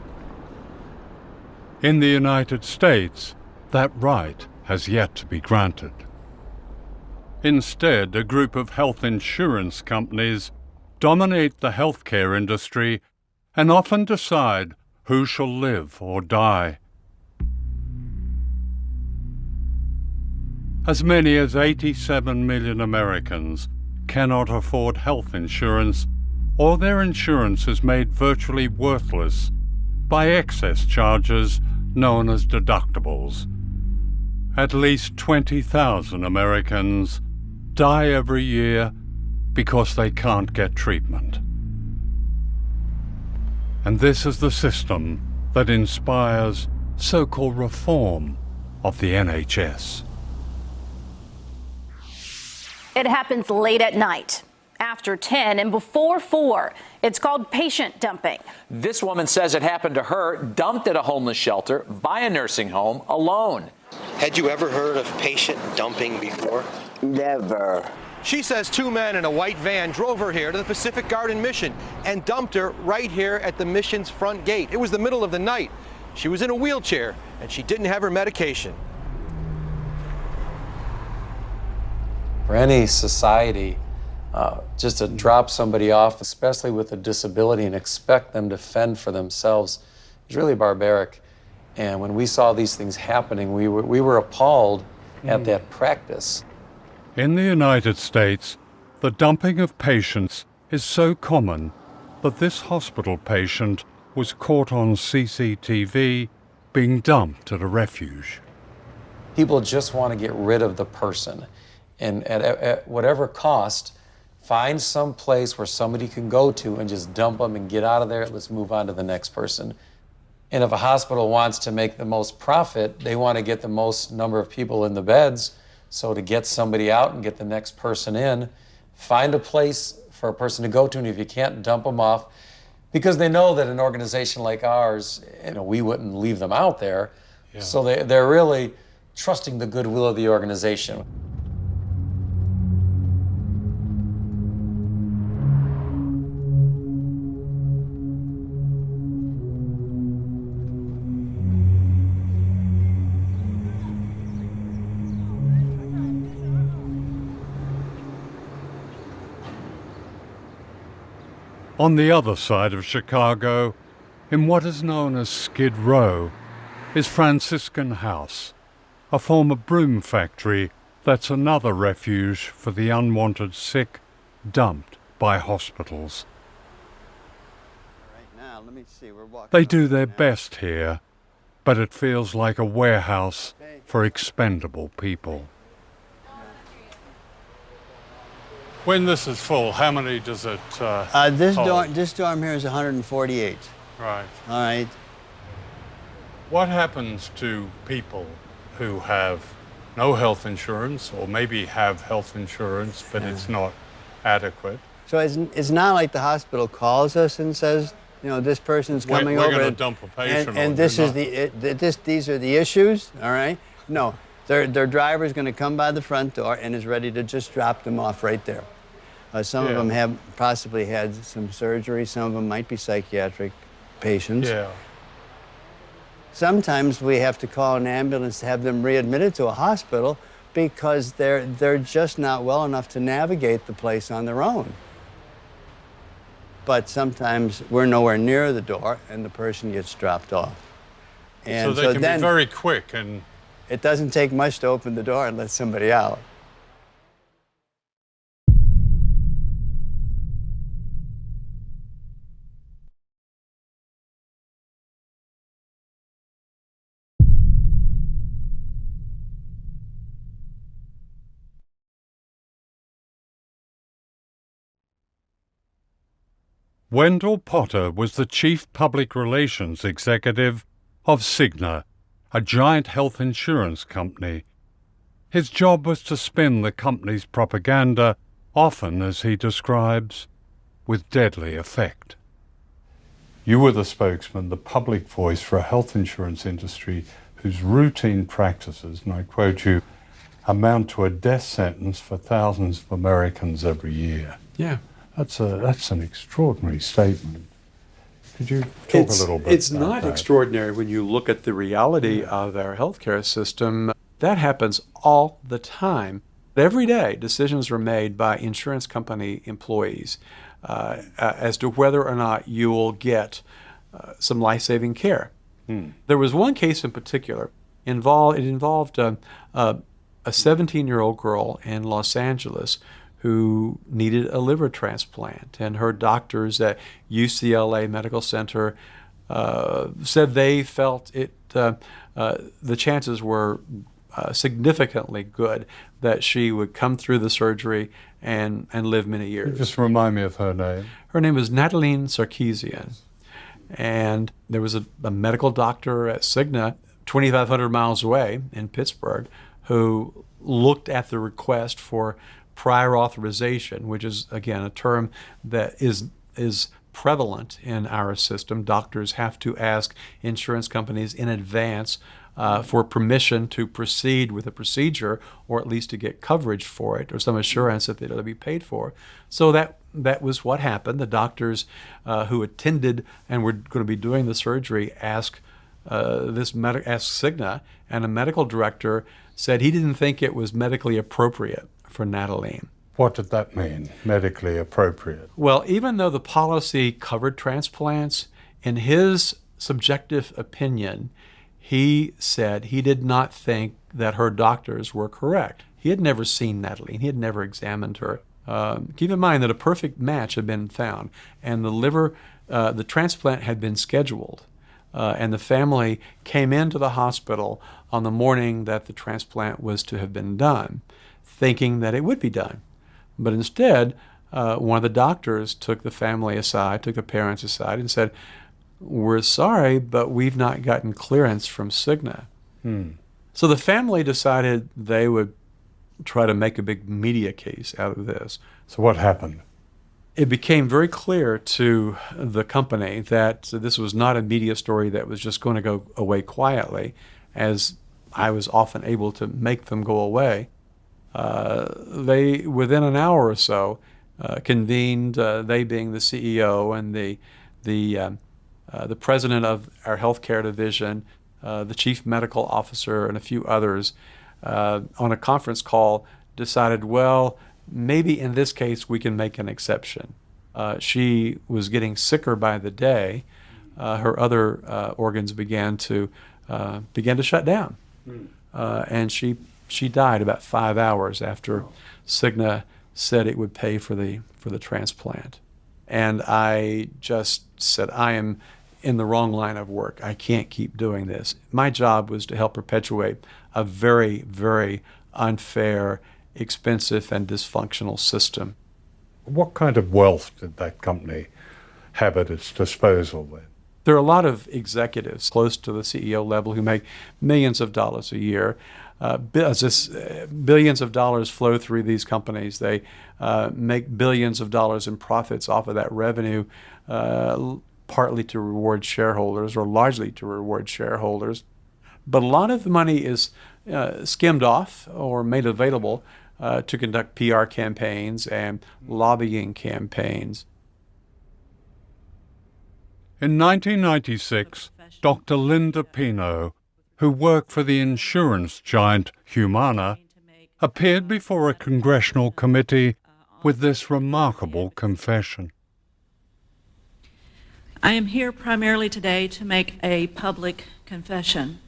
In the United States, that right has yet to be granted. Instead, a group of health insurance companies dominate the healthcare industry and often decide who shall live or die. As many as 87 million Americans cannot afford health insurance, or their insurance is made virtually worthless by excess charges known as deductibles. At least 20,000 Americans die every year because they can't get treatment. And this is the system that inspires so-called reform of the NHS. It happens late at night, after 10 and before 4. It's called patient dumping. This woman says it happened to her, dumped at a homeless shelter by a nursing home alone. Had you ever heard of patient dumping before? Never. She says 2 men in a white van drove her here to the Pacific Garden Mission and dumped her right here at the mission's front gate. It was the middle of the night. She was in a wheelchair and she didn't have her medication. For any society, just to drop somebody off, especially with a disability, and expect them to fend for themselves is really barbaric. And when we saw these things happening, we were appalled at that practice. In the United States, the dumping of patients is so common that this hospital patient was caught on CCTV being dumped at a refuge. People just want to get rid of the person, and at whatever cost, find some place where somebody can go to and just dump them and get out of there. Let's move on to the next person. And if a hospital wants to make the most profit, they want to get the most number of people in the beds. So to get somebody out and get the next person in, find a place for a person to go to, and if you can't, dump them off. Because they know that an organization like ours, we wouldn't leave them out there. Yeah. So they're really trusting the goodwill of the organization. On the other side of Chicago, in what is known as Skid Row, is Franciscan House, a former broom factory that's another refuge for the unwanted sick dumped by hospitals. They do their best here, but it feels like a warehouse for expendable people. When this is full, how many does it This dorm here is 148. Right. All right. What happens to people who have no health insurance, or maybe have health insurance, but it's not adequate? So it's not like the hospital calls us and says, this person's coming over. We're going to dump a patient. And this is these are the issues, all right? No. Their driver's going to come by the front door and is ready to just drop them off right there. Some of them have possibly had some surgery. Some of them might be psychiatric patients. Yeah. Sometimes we have to call an ambulance to have them readmitted to a hospital because they're just not well enough to navigate the place on their own. But sometimes we're nowhere near the door and the person gets dropped off. And so they can be very quick, and it doesn't take much to open the door and let somebody out. Wendell Potter was the chief public relations executive of Cigna, a giant health insurance company. His job was to spin the company's propaganda, often, as he describes, with deadly effect. You were the spokesman, the public voice for a health insurance industry whose routine practices, and I quote you, amount to a death sentence for thousands of Americans every year. Yeah. That's an extraordinary statement. Could you talk a little bit It's about not that? extraordinary when you look at the reality of our healthcare system. That happens all the time. Every day, decisions are made by insurance company employees as to whether or not you will get some life-saving care. There was one case in particular. It involved a 17-year-old girl in Los Angeles who needed a liver transplant, and her doctors at UCLA Medical Center said they felt the chances were significantly good that she would come through the surgery and live many years. Just remind me of her name. Her name was Nataline Sarkeesian, and there was a medical doctor at Cigna 2,500 miles away in Pittsburgh who looked at the request for prior authorization, which is, again, a term that is prevalent in our system. Doctors have to ask insurance companies in advance for permission to proceed with a procedure, or at least to get coverage for it, or some assurance that it'll be paid for. So that was what happened. The doctors who attended and were going to be doing the surgery asked Cigna, and a medical director said he didn't think it was medically appropriate for Natalie. What did that mean, medically appropriate? Well, even though the policy covered transplants, in his subjective opinion, he said he did not think that her doctors were correct. He had never seen Natalie. He had never examined her. Keep in mind that a perfect match had been found, and the transplant had been scheduled. And the family came into the hospital on the morning that the transplant was to have been done, thinking that it would be done. But instead, one of the doctors took the family aside, took the parents aside, and said, "We're sorry, but we've not gotten clearance from Cigna." So the family decided they would try to make a big media case out of this. So what happened? It became very clear to the company that this was not a media story that was just going to go away quietly, as I was often able to make them go away. They, within an hour or so, convened, they being the CEO and the president of our healthcare division, the chief medical officer, and a few others, on a conference call, decided, well, maybe in this case we can make an exception. She was getting sicker by the day. Her other organs began to shut down, and she died about 5 hours after Cigna said it would pay for the transplant. And I just said, I am in the wrong line of work. I can't keep doing this. My job was to help perpetuate a very, very unfair, expensive, and dysfunctional system. What kind of wealth did that company have at its disposal then? There are a lot of executives close to the CEO level who make millions of dollars a year. Billions of dollars flow through these companies. They make billions of dollars in profits off of that revenue, partly to reward shareholders, or largely to reward shareholders. But a lot of the money is skimmed off or made available to conduct PR campaigns and lobbying campaigns. In 1996, Dr. Linda Pino, who worked for the insurance giant Humana, appeared before a congressional committee with this remarkable confession. I am here primarily today to make a public confession.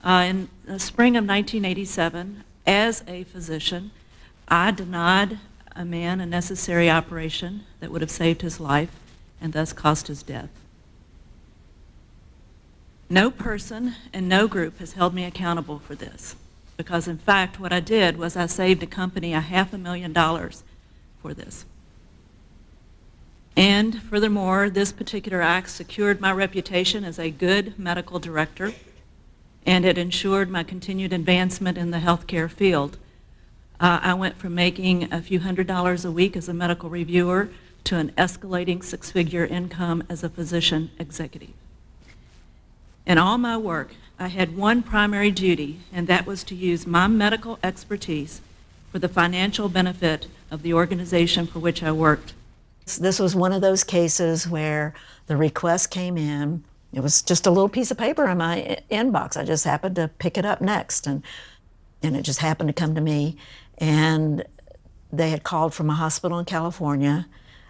In the spring of 1987, as a physician, I denied a man a necessary operation that would have saved his life and thus caused his death. No person and no group has held me accountable for this, because in fact what I did was I saved a company $500,000 for this. And furthermore, this particular act secured my reputation as a good medical director, and it ensured my continued advancement in the healthcare field. I went from making a few $100s a week as a medical reviewer to an escalating six-figure income as a physician executive. In all my work, I had one primary duty, and that was to use my medical expertise for the financial benefit of the organization for which I worked. This was one of those cases where the request came in. It was just a little piece of paper in my inbox. I just happened to pick it up next, and it just happened to come to me. And they had called from a hospital in California.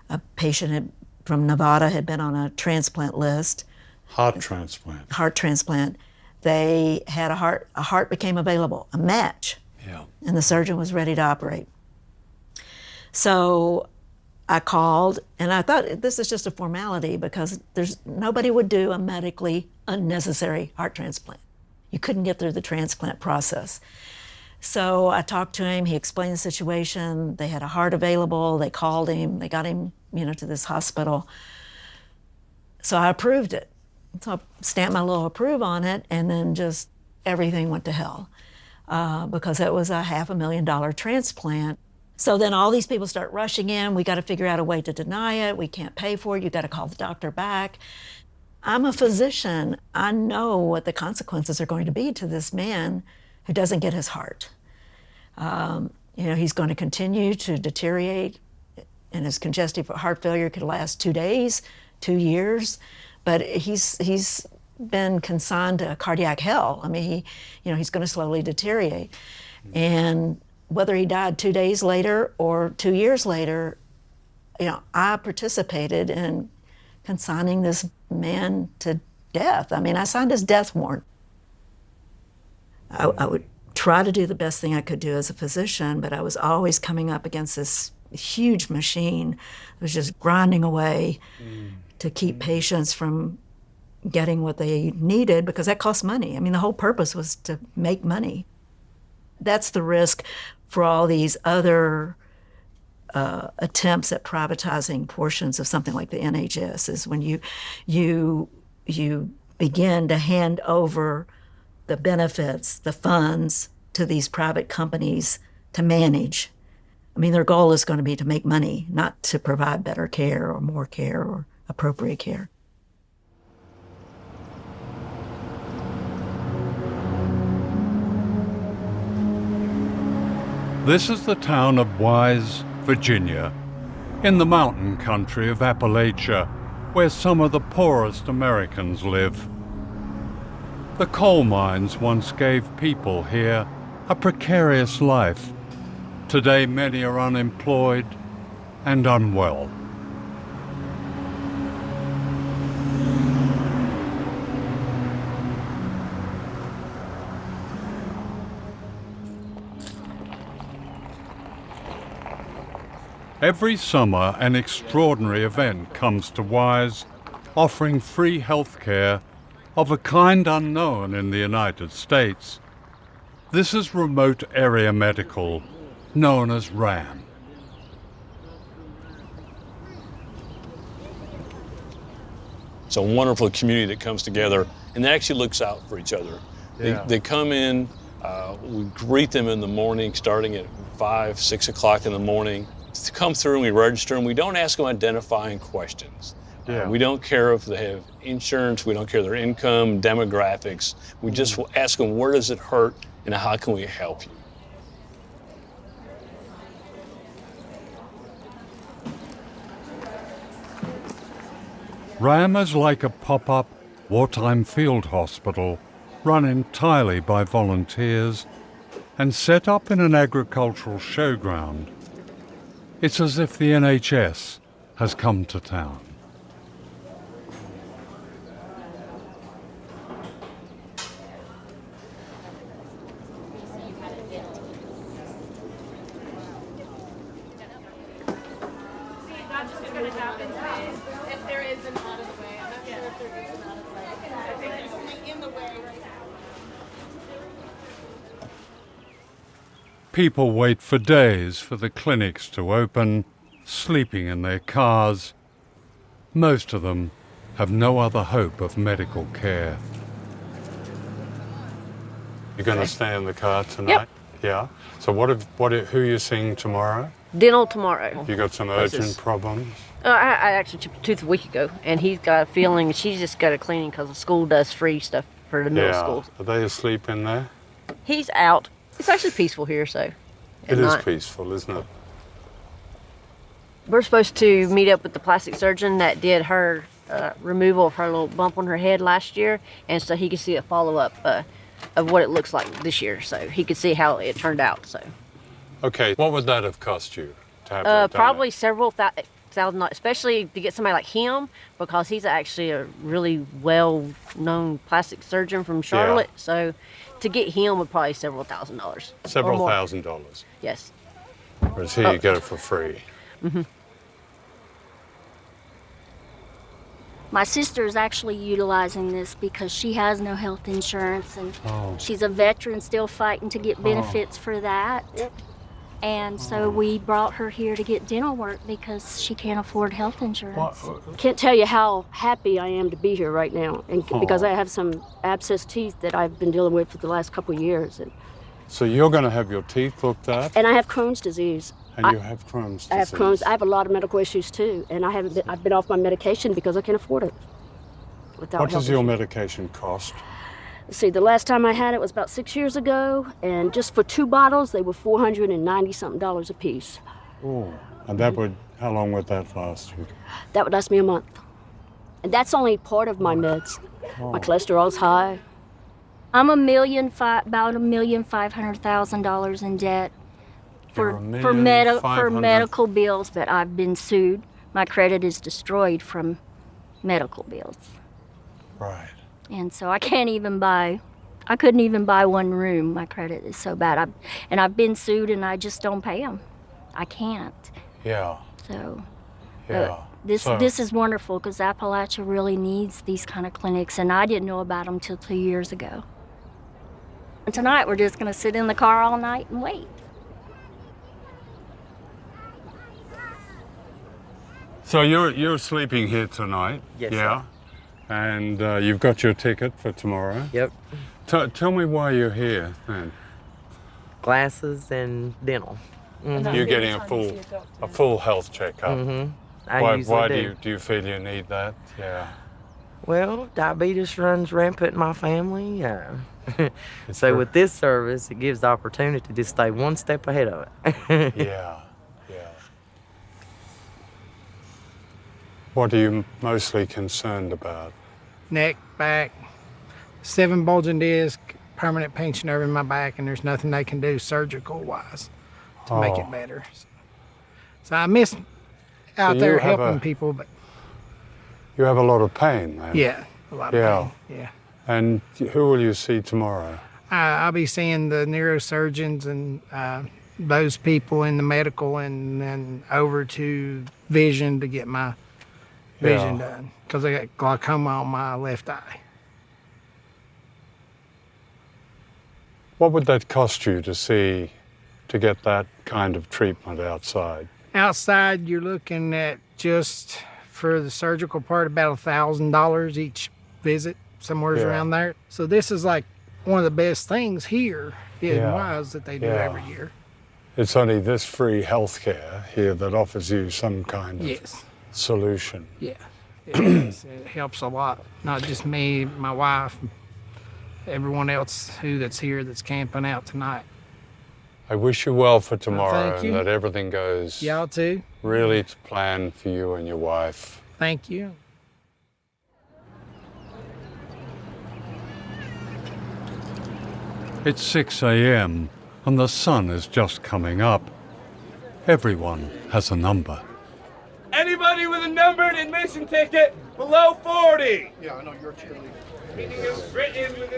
A patient from Nevada had been on a transplant list. Heart transplant. Heart transplant. They had a heart became available, a match. Yeah. And the surgeon was ready to operate. So I called, and I thought this is just a formality because nobody would do a medically unnecessary heart transplant. You couldn't get through the transplant process. So I talked to him, he explained the situation, they had a heart available, they called him, they got him, to this hospital. So I approved it. So I stamped my little approve on it, and then just everything went to hell because it was a $500,000 transplant. So then all these people start rushing in. We got to figure out a way to deny it. We can't pay for it. You got to call the doctor back. I'm a physician. I know what the consequences are going to be to this man who doesn't get his heart. He's going to continue to deteriorate, and his congestive heart failure could last 2 days, 2 years, but he's been consigned to cardiac hell. I mean, he's going to slowly deteriorate. And whether he died 2 days later or 2 years later, I participated in consigning this man to death. I mean, I signed his death warrant. I would try to do the best thing I could do as a physician, but I was always coming up against this huge machine that was just grinding away to keep patients from getting what they needed, because that costs money. I mean, the whole purpose was to make money. That's the risk for all these other attempts at privatizing portions of something like the NHS, is when you begin to hand over the benefits, the funds, to these private companies to manage. I mean, their goal is going to be to make money, not to provide better care or more care or appropriate care. This is the town of Wise, Virginia, in the mountain country of Appalachia, where some of the poorest Americans live. The coal mines once gave people here a precarious life. Today, many are unemployed and unwell. Every summer, an extraordinary event comes to Wise, offering free health care of a kind unknown in the United States. This is Remote Area Medical, known as RAM. It's a wonderful community that comes together and that actually looks out for each other. Yeah. They come in, we greet them in the morning, starting at 5, 6 o'clock in the morning. To come through and we register them. We don't ask them identifying questions. Yeah. We don't care if they have insurance, we don't care their income, demographics. We just ask them, where does it hurt and how can we help you? RAM is like a pop-up wartime field hospital run entirely by volunteers and set up in an agricultural showground. It's as if the NHS has come to town. People wait for days for the clinics to open, sleeping in their cars. Most of them have no other hope of medical care. You're going to stay in the car tonight? Yep. Yeah. So who are you seeing tomorrow? Dental tomorrow. You got some urgent problems? I actually chipped a tooth a week ago, and he's got a feeling she's just got a cleaning because the school does free stuff for the middle school. Are they asleep in there? He's out. It's actually peaceful here, so. It is peaceful, isn't it? We're supposed to meet up with the plastic surgeon that did her removal of her little bump on her head last year, and so he could see a follow-up of what it looks like this year, so he could see how it turned out. So. Okay, what would that have cost you to have that done? Probably several thousand, especially to get somebody like him, because he's actually a really well-known plastic surgeon from Charlotte. Yeah. So to get him would probably several $1,000s. Several $1,000s? Yes. Whereas here you get it for free. Mm-hmm. My sister is actually utilizing this because she has no health insurance, and she's a veteran still fighting to get benefits for that. And so we brought her here to get dental work because she can't afford health insurance. Can't tell you how happy I am to be here right now, and because I have some abscessed teeth that I've been dealing with for the last couple of years. So you're going to have your teeth looked at? And I have Crohn's disease. And you have Crohn's disease? I have Crohn's. I have a lot of medical issues too, and I've been off my medication because I can't afford it. without What health does your insurance. medication cost? See, the last time I had it was about 6 years ago, and just for 2 bottles, they were $490-something a piece. Oh, and that would, how long would that last you? That would last me a month. And that's only part of my meds. My cholesterol's high. I'm about $1,500,000 in debt for medical bills, but I've been sued. My credit is destroyed from medical bills. Right. And so I couldn't even buy one room. My credit is so bad. I've been sued and I just don't pay them. I can't. Yeah. So Yeah. this is wonderful because Appalachia really needs these kind of clinics, and I didn't know about them till 2 years ago. And tonight we're just going to sit in the car all night and wait. So you're sleeping here tonight? Yes, yeah. And you've got your ticket for tomorrow? Yep. Tell me why you're here then. Glasses and dental. Mm-hmm. You're getting a full health checkup. Mm-hmm. Why do you feel you need that? Yeah. Well, diabetes runs rampant in my family. So with this service, it gives the opportunity to stay one step ahead of it. Yeah. What are you mostly concerned about? Neck, back, 7 bulging disc, permanent pinched nerve in my back, and there's nothing they can do surgical-wise to make it better. So I miss out there helping people, but... You have a lot of pain, then? Yeah, a lot of pain, yeah. And who will you see tomorrow? I'll be seeing the neurosurgeons and those people in the medical, and then over to vision to get my vision done, because I got glaucoma on my left eye. What would that cost you to get that kind of treatment outside? Outside, you're looking at just for the surgical part about $1,000 each visit, somewhere around there. So this is like one of the best things here wise that they do every year. It's only this free healthcare here that offers you some kind of solution. Yeah, it helps a lot. Not just me, my wife, everyone else that's here that's camping out tonight. I wish you well for tomorrow thank you. and that everything goes Y'all too. really to plan for you and your wife. Thank you. It's 6 a.m. and the sun is just coming up. Everyone has a number. Anybody with a numbered admission ticket below 40? Yeah, I know you're a cheerleader.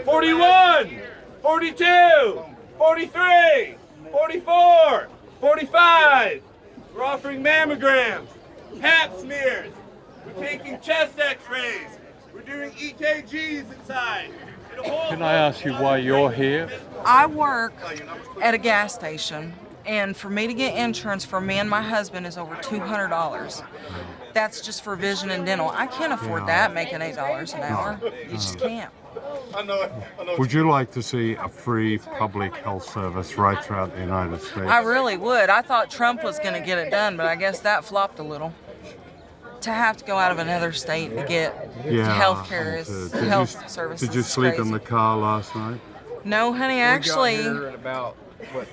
41, 42, 43, 44, 45. We're offering mammograms, pap smears. We're taking chest x-rays. We're doing EKGs inside. Can I ask you why you're here? I work at a gas station, and for me to get insurance for me and my husband is over $200. That's just for vision and dental. I can't afford that making $8 an hour. You just can't. Would you like to see a free public health service right throughout the United States? I really would. I thought Trump was going to get it done, but I guess that flopped a little. To have to go out of another state to get health care is health services. Did you sleep in the car last night? No, honey, actually. We got here at about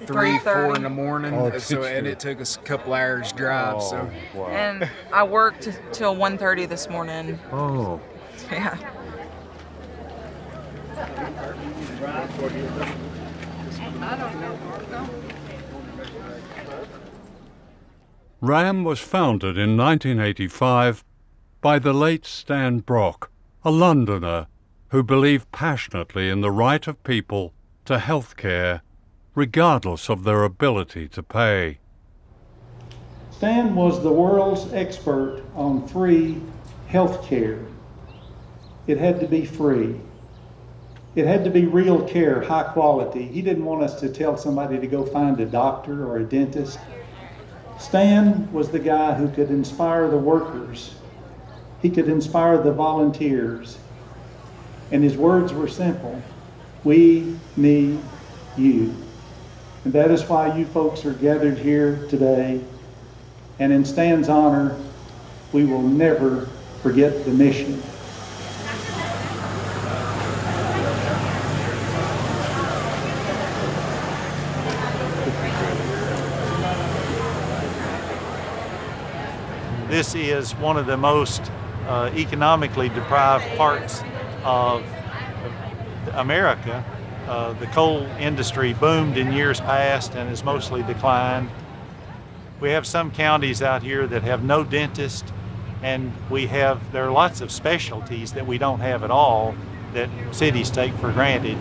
3, 4 in the morning, and it took us a couple hours drive. So. Wow. And I worked till 1:30 this morning. Oh. Yeah. RAM was founded in 1985 by the late Stan Brock, a Londoner who believed passionately in the right of people to health care, regardless of their ability to pay. Stan was the world's expert on free health care. It had to be free. It had to be real care, high quality. He didn't want us to tell somebody to go find a doctor or a dentist. Stan was the guy who could inspire the workers. He could inspire the volunteers. And his words were simple: we need you. And that is why you folks are gathered here today. And in Stan's honor, we will never forget the mission. This is one of the most economically deprived parts of America. The coal industry boomed in years past and has mostly declined. We have some counties out here that have no dentist, and there are lots of specialties that we don't have at all that cities take for granted.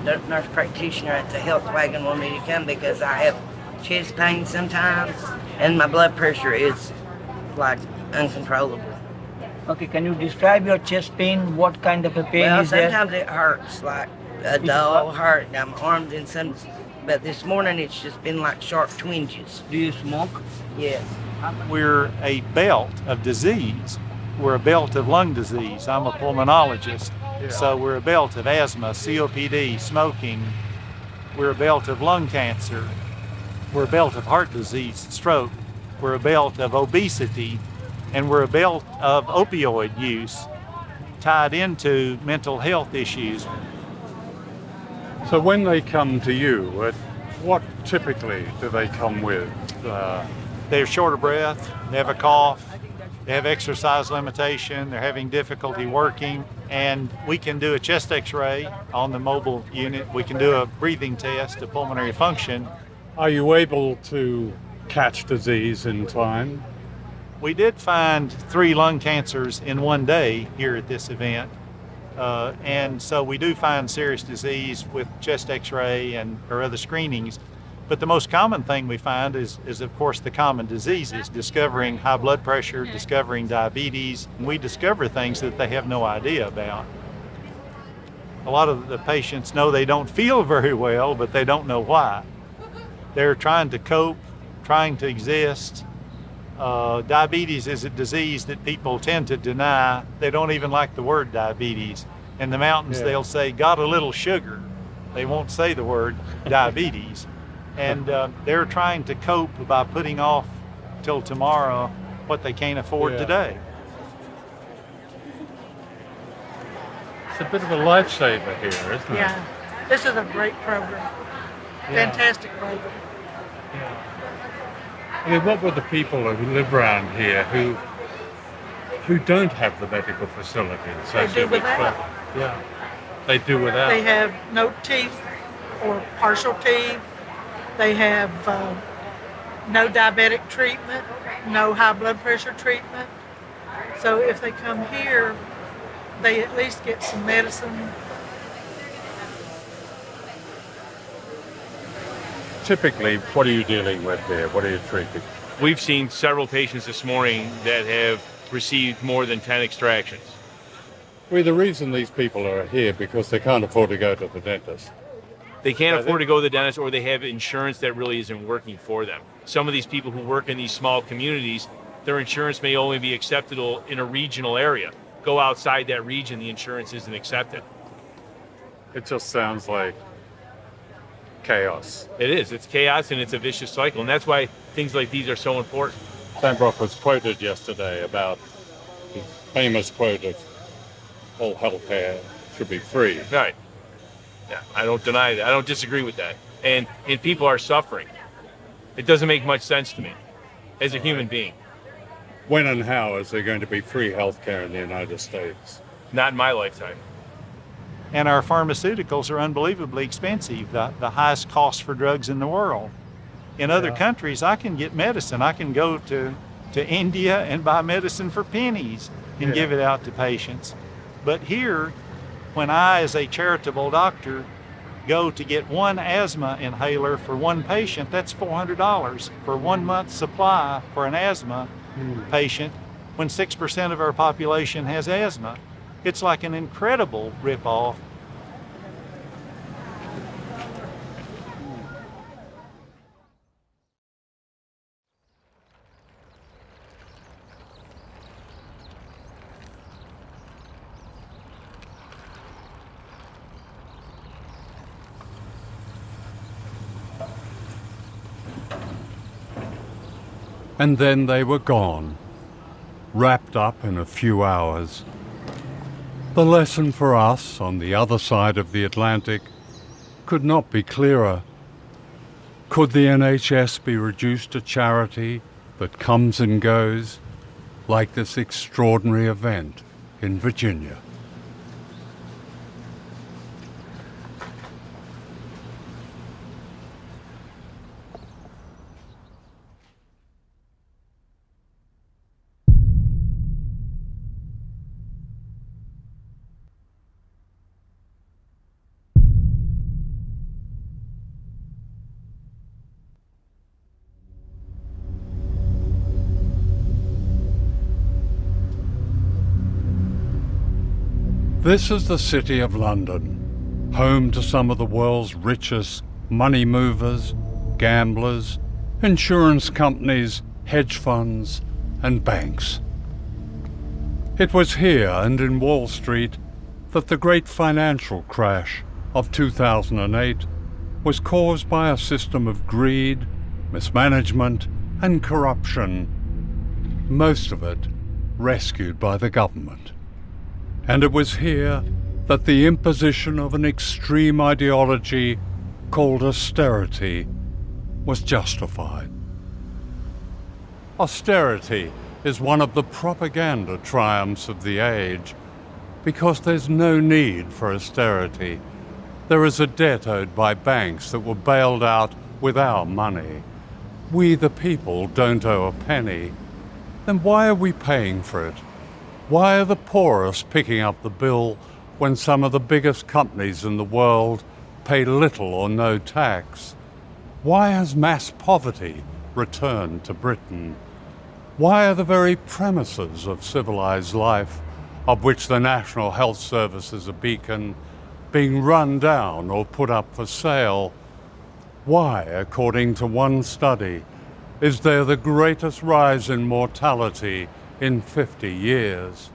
The nurse practitioner at the health wagon wanted me to come because I have chest pain sometimes and my blood pressure is like uncontrollable. Okay, can you describe your chest pain? What kind of a pain is there? Sometimes it hurts like a dull hurt down my arms, and but this morning it's just been like sharp twinges. Do you smoke? Yes. We're a belt of disease. We're a belt of lung disease. I'm a pulmonologist, so we're a belt of asthma, COPD, smoking. We're a belt of lung cancer. We're a belt of heart disease, stroke. We're a belt of obesity, and we're a belt of opioid use tied into mental health issues. So when they come to you, what typically do they come with? They're short of breath, they have a cough, they have exercise limitation, they're having difficulty working, and we can do a chest x-ray on the mobile unit. We can do a breathing test, a pulmonary function. Are you able to catch disease in time? We did find 3 lung cancers in one day here at this event. And so we do find serious disease with chest x-ray or other screenings. But the most common thing we find is of course the common diseases, discovering high blood pressure, discovering diabetes. We discover things that they have no idea about. A lot of the patients know they don't feel very well, but they don't know why. They're trying to cope, trying to exist. Diabetes is a disease that people tend to deny. They don't even like the word diabetes. In the mountains, they'll say, got a little sugar. They won't say the word diabetes. And they're trying to cope by putting off till tomorrow what they can't afford today. It's a bit of a lifesaver here, isn't it? Yeah, this is a great program. Fantastic program. I mean, what were the people who live around here who don't have the medical facilities? They do without. Yeah, they do without. They have no teeth or partial teeth. They have no diabetic treatment, no high blood pressure treatment. So if they come here, they at least get some medicine. Typically, what are you dealing with here? What are you treating? We've seen several patients this morning that have received more than 10 extractions. Well, the reason these people are here because they can't afford to go to the dentist. They can't afford to go to the dentist, or they have insurance that really isn't working for them. Some of these people who work in these small communities, their insurance may only be acceptable in a regional area. Go outside that region, the insurance isn't accepted. It just sounds like chaos. It is. It's chaos, and it's a vicious cycle, and that's why things like these are so important. Sandbrook was quoted yesterday about the famous quote of all healthcare should be free. Right. Yeah, I don't deny that. I don't disagree with that. And people are suffering. It doesn't make much sense to me as a human being. When and how is there going to be free healthcare in the United States? Not in my lifetime. And our pharmaceuticals are unbelievably expensive, the highest cost for drugs in the world. In other countries, I can get medicine. I can go to India and buy medicine for pennies and give it out to patients. But here, when I, as a charitable doctor, go to get one asthma inhaler for one patient, that's $400 for 1 month's supply for an asthma patient when 6% of our population has asthma. It's like an incredible ripoff. And then they were gone, wrapped up in a few hours. The lesson for us on the other side of the Atlantic could not be clearer. Could the NHS be reduced to charity that comes and goes, like this extraordinary event in Virginia. This is the City of London, home to some of the world's richest money movers, gamblers, insurance companies, hedge funds, and banks. It was here and in Wall Street that the great financial crash of 2008 was caused by a system of greed, mismanagement, and corruption, most of it rescued by the government. And it was here that the imposition of an extreme ideology called austerity was justified. Austerity is one of the propaganda triumphs of the age because there's no need for austerity. There is a debt owed by banks that were bailed out with our money. We, the people, don't owe a penny. Then why are we paying for it? Why are the poorest picking up the bill when some of the biggest companies in the world pay little or no tax? Why has mass poverty returned to Britain? Why are the very premises of civilized life, of which the National Health Service is a beacon, being run down or put up for sale? Why, according to one study, is there the greatest rise in mortality in 50 years?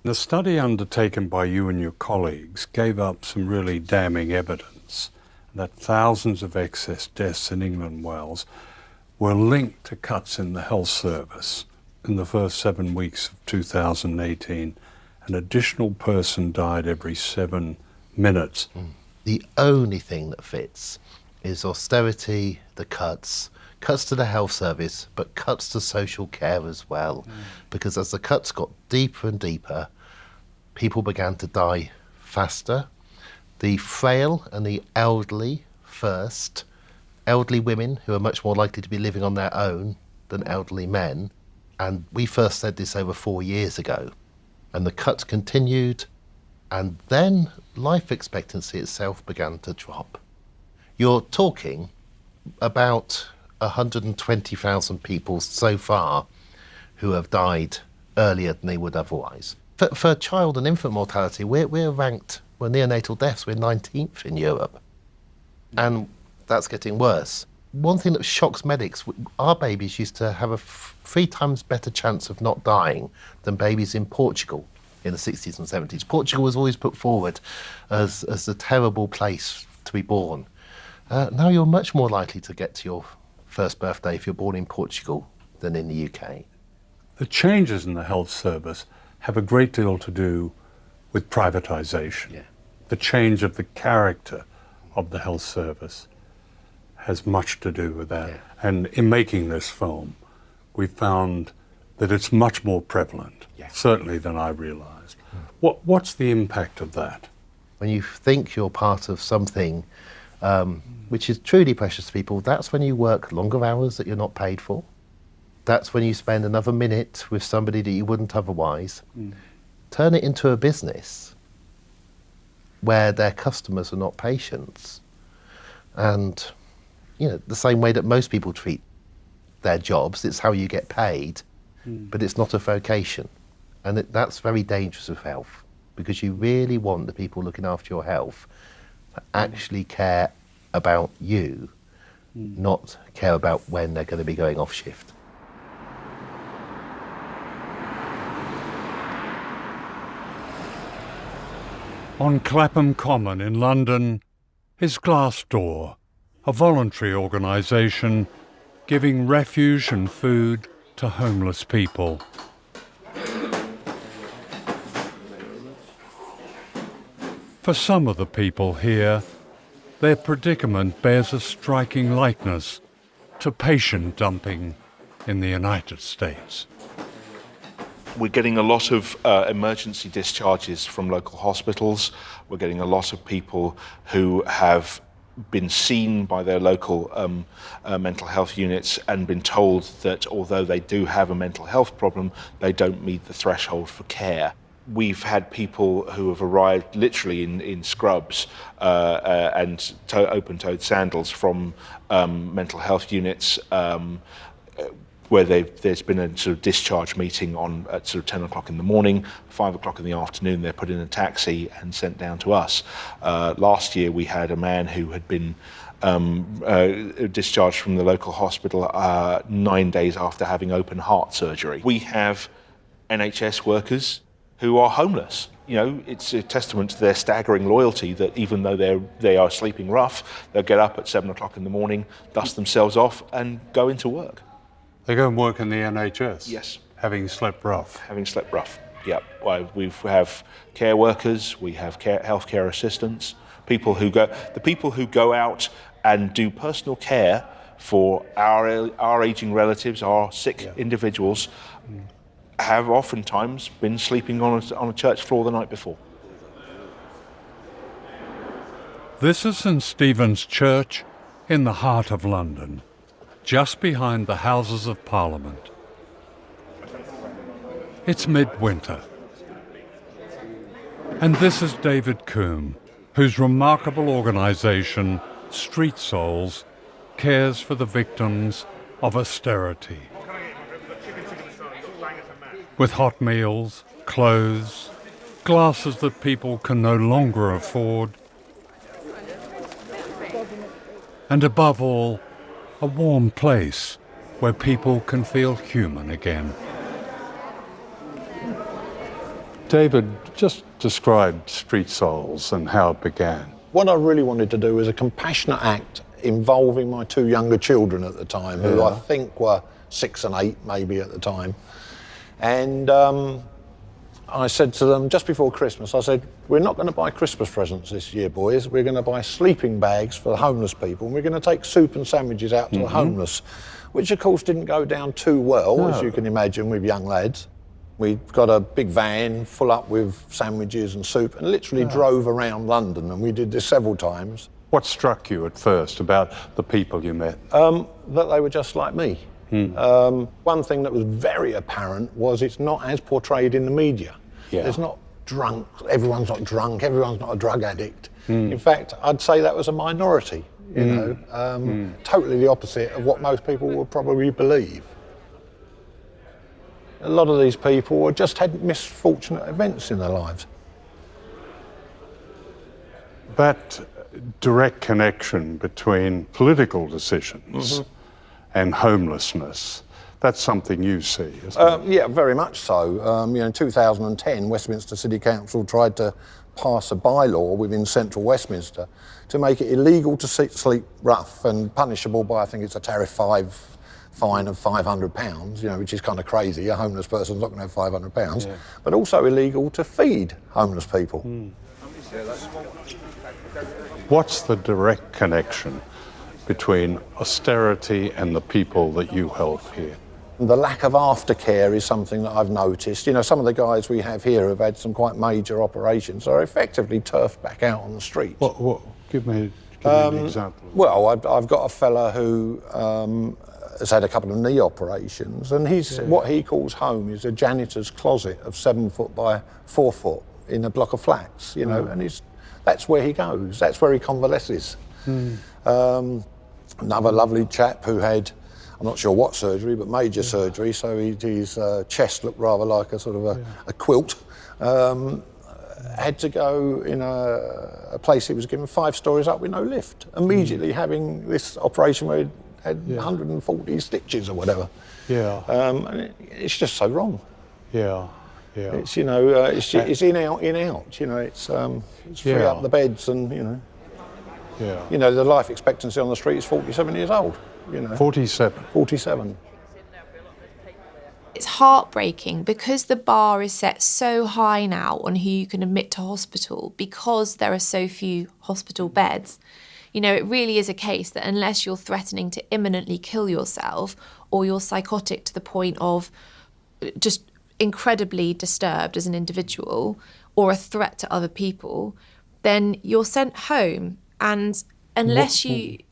The study undertaken by you and your colleagues gave up some really damning evidence that thousands of excess deaths in England and Wales were linked to cuts in the health service. In the first 7 weeks of 2018, an additional person died every 7 minutes. The only thing that fits is austerity, the cuts to the health service, but cuts to social care as well. Because as the cuts got deeper and deeper, people began to die faster. The frail and the elderly first, elderly women who are much more likely to be living on their own than elderly men. And we first said this over 4 years ago. And the cuts continued, and then life expectancy itself began to drop. You're talking about 120,000 people so far who have died earlier than they would otherwise. For child and infant mortality, we're ranked, well, neonatal deaths, we're 19th in Europe. And that's getting worse. One thing that shocks medics, our babies used to have a 3 times better chance of not dying than babies in Portugal in the 60s and 70s. Portugal was always put forward as a terrible place to be born. Now you're much more likely to get to your first birthday if you're born in Portugal than in the UK. The changes in the health service have a great deal to do with privatisation. Yeah. The change of the character of the health service has much to do with that. Yeah. And in making this film, we found that it's much more prevalent, certainly than I realised. What's the impact of that? When you think you're part of something which is truly precious to people, that's when you work longer hours that you're not paid for. That's when you spend another minute with somebody that you wouldn't otherwise. Turn it into a business where their customers are not patients. And, you know, the same way that most people treat their jobs, it's how you get paid, but it's not a vocation. And that's very dangerous with health, because you really want the people looking after your health to actually care about you, not care about when they're going to be going off shift. On Clapham Common in London is Glassdoor, a voluntary organisation giving refuge and food to homeless people. For some of the people here, their predicament bears a striking likeness to patient dumping in the United States. We're getting a lot of emergency discharges from local hospitals. We're getting a lot of people who have been seen by their local mental health units and been told that although they do have a mental health problem, they don't meet the threshold for care. We've had people who have arrived literally in scrubs and open-toed sandals from mental health units where there's been a sort of discharge meeting at sort of 10 o'clock in the morning, 5 o'clock in the afternoon, they're put in a taxi and sent down to us. Last year we had a man who had been discharged from the local hospital 9 days after having open heart surgery. We have NHS workers who are homeless. You know, it's a testament to their staggering loyalty that even though they are sleeping rough, they'll get up at 7 o'clock in the morning, dust themselves off and go into work. They go and work in the NHS? Yes. Having slept rough? Having slept rough, yeah. Well, we have care workers, we have healthcare assistants, the people who go out and do personal care for our ageing relatives, our sick individuals, have oftentimes been sleeping on a church floor the night before. This is St Stephen's Church in the heart of London, just behind the Houses of Parliament. It's midwinter. And this is David Coombe, whose remarkable organisation, Street Souls, cares for the victims of austerity. With hot meals, clothes, glasses that people can no longer afford, and above all, a warm place where people can feel human again. David, just describe Street Souls and how it began. What I really wanted to do was a compassionate act involving my two younger children at the time, who I think were 6 and 8 maybe at the time. And I said to them just before Christmas, I said, we're not going to buy Christmas presents this year, boys. We're going to buy sleeping bags for the homeless people, and we're going to take soup and sandwiches out to the homeless, which of course didn't go down too well, as you can imagine, with young lads. We got a big van full up with sandwiches and soup and literally drove around London, and we did this several times. What struck you at first about the people you met? That they were just like me. One thing that was very apparent was it's not as portrayed in the media. There's not drunk, everyone's not drunk, everyone's not a drug addict. In fact, I'd say that was a minority, you know, totally the opposite of what most people would probably believe. A lot of these people just had misfortunate events in their lives. That direct connection between political decisions and homelessness, that's something you see, isn't it? Yeah, very much so. You know, in 2010, Westminster City Council tried to pass a bylaw within central Westminster to make it illegal to sleep rough and punishable by, I think it's a tariff fine of £500, you know, which is kind of crazy. A homeless person's not going to have £500, but also illegal to feed homeless people. What's the direct connection between austerity and the people that you help here? The lack of aftercare is something that I've noticed. You know, some of the guys we have here have had some quite major operations, are effectively turfed back out on the streets. Give me an example. Well, I've got a fella who has had a couple of knee operations, and what he calls home is a janitor's closet of 7 foot by 4 foot in a block of flats, you know, and that's where he goes, that's where he convalesces. Another lovely chap who had, I'm not sure what surgery, but major surgery, so his chest looked rather like a sort of a quilt. Had to go in a place he was given 5 stories up with no lift, immediately having this operation where he had 140 stitches or whatever. And it's just so wrong. It's, you know, it's in out, you know, it's free up the beds and, you know. You know, the life expectancy on the street is 47 years old, you know. 47. It's heartbreaking because the bar is set so high now on who you can admit to hospital because there are so few hospital beds. You know, it really is a case that unless you're threatening to imminently kill yourself, or you're psychotic to the point of just incredibly disturbed as an individual, or a threat to other people, then you're sent home. And unless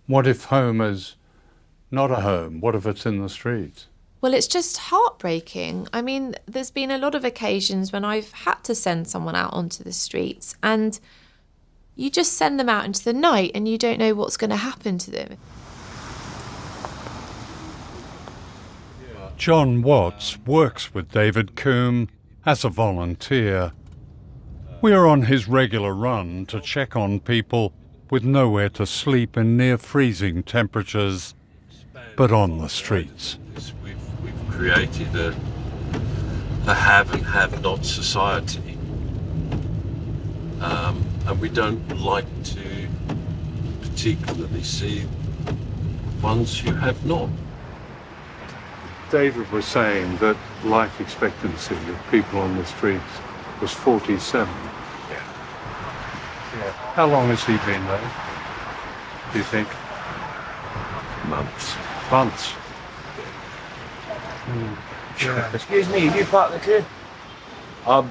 What if home is not a home? What if it's in the streets? Well, it's just heartbreaking. I mean, there's been a lot of occasions when I've had to send someone out onto the streets, and you just send them out into the night and you don't know what's going to happen to them. John Watts works with David Coombe as a volunteer. We are on his regular run to check on people with nowhere to sleep in near freezing temperatures, but on the streets. We've created a have and have-not society, and we don't like to particularly see ones who have not. David was saying that life expectancy of people on the streets was 47. Yeah. How long has he been there, do you think? Months. Months. Yeah. Excuse me, are you part of the crew? I'm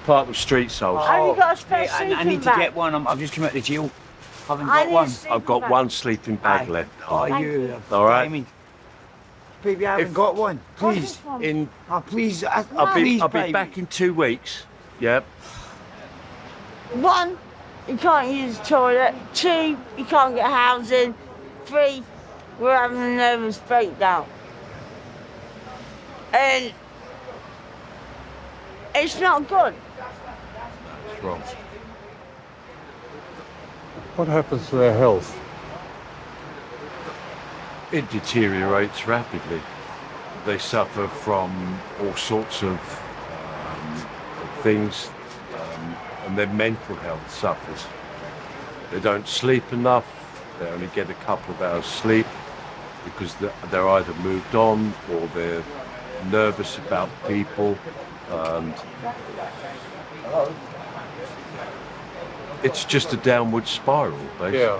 part of Street Souls. Have you got a spare I sleeping need to bag? get one. I've just come out of the jail. Haven't I got need a one. sleeping I've got bag. one sleeping bag left. Oh, Thank you. you. All right. Baby, I haven't got one. What's Please. this one? In, Oh, please. I'll Please, be baby. back in 2 weeks. Yep. 1, you can't use the toilet. 2, you can't get housing. 3, we're having a nervous breakdown. And it's not good. What's wrong? What happens to their health? It deteriorates rapidly. They suffer from all sorts of things, and their mental health suffers. They don't sleep enough. They only get a couple of hours sleep because they're either moved on or they're nervous about people. And it's just a downward spiral, basically. Yeah.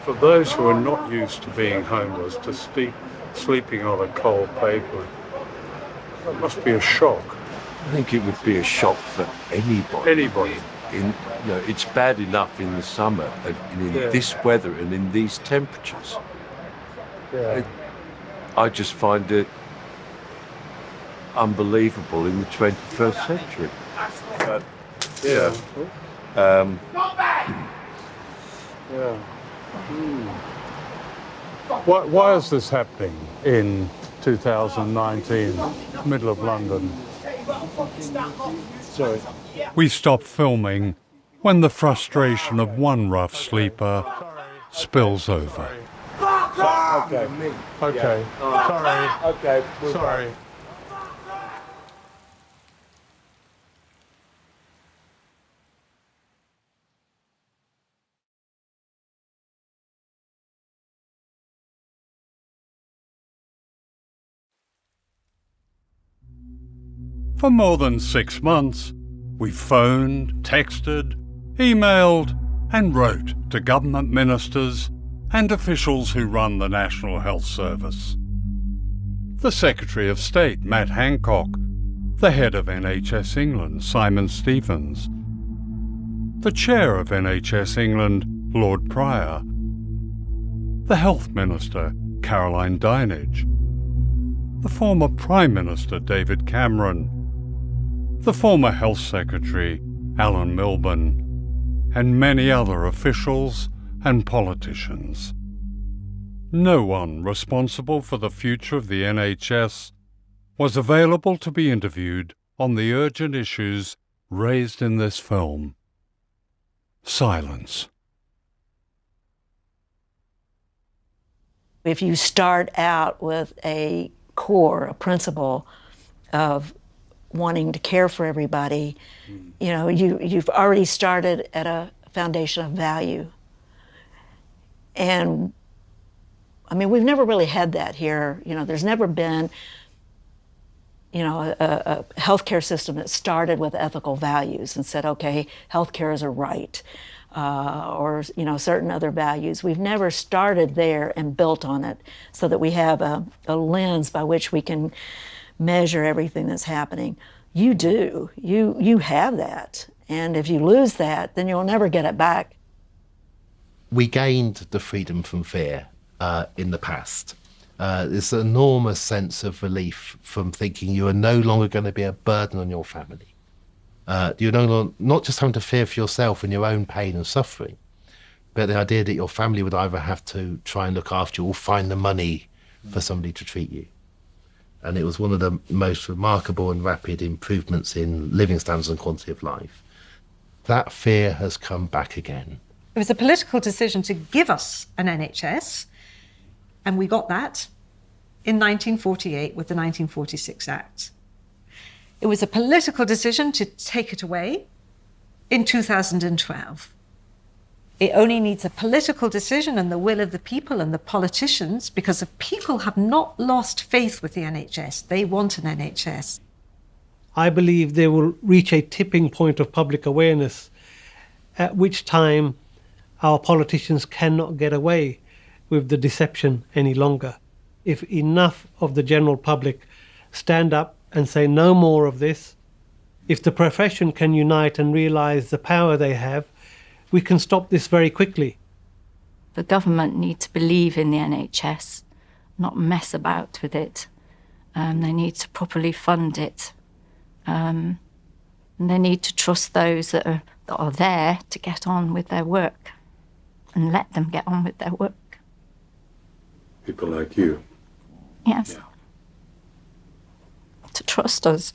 For those who are not used to being homeless, to sleeping on a cold pavement, that must be a shock. I think it would be a shock for anybody. Anybody. It's bad enough in the summer, and in this weather and in these temperatures. Yeah. I just find it unbelievable in the 21st century. But, Yeah. yeah. Why is this happening in 2019, middle of London? Sorry. We stopped filming when the frustration of one rough sleeper spills over. Okay. Okay. Sorry. Okay. Sorry. For more than 6 months, we phoned, texted, emailed, and wrote to government ministers and officials who run the National Health Service. The Secretary of State, Matt Hancock, the head of NHS England, Simon Stephens, the chair of NHS England, Lord Pryor, the Health Minister, Caroline Dinenage, the former Prime Minister, David Cameron, the former Health Secretary, Alan Milburn, and many other officials and politicians. No one responsible for the future of the NHS was available to be interviewed on the urgent issues raised in this film. Silence. If you start out with a core, a principle of wanting to care for everybody, you've already started at a foundation of value. And I mean, we've never really had that here. There's never been, a healthcare system that started with ethical values and said, okay, healthcare is a right. or certain other values. We've never started there and built on it so that we have a lens by which we can measure everything that's happening. You do. You have that. And if you lose that, then you'll never get it back. We gained the freedom from fear in the past. This enormous sense of relief from thinking you are no longer going to be a burden on your family. You're not just having to fear for yourself and your own pain and suffering, but the idea that your family would either have to try and look after you or find the money for somebody to treat you. And it was one of the most remarkable and rapid improvements in living standards and quality of life. That fear has come back again. It was a political decision to give us an NHS, and we got that in 1948 with the 1946 Act. It was a political decision to take it away in 2012. It only needs a political decision and the will of the people and the politicians, because the people have not lost faith with the NHS. They want an NHS. I believe they will reach a tipping point of public awareness, at which time our politicians cannot get away with the deception any longer. If enough of the general public stand up and say no more of this, if the profession can unite and realise the power they have, we can stop this very quickly. The government need to believe in the NHS, not mess about with it. They need to properly fund it. And they need to trust those that are there to get on with their work and let them get on with their work. People like you. Yes. To trust us.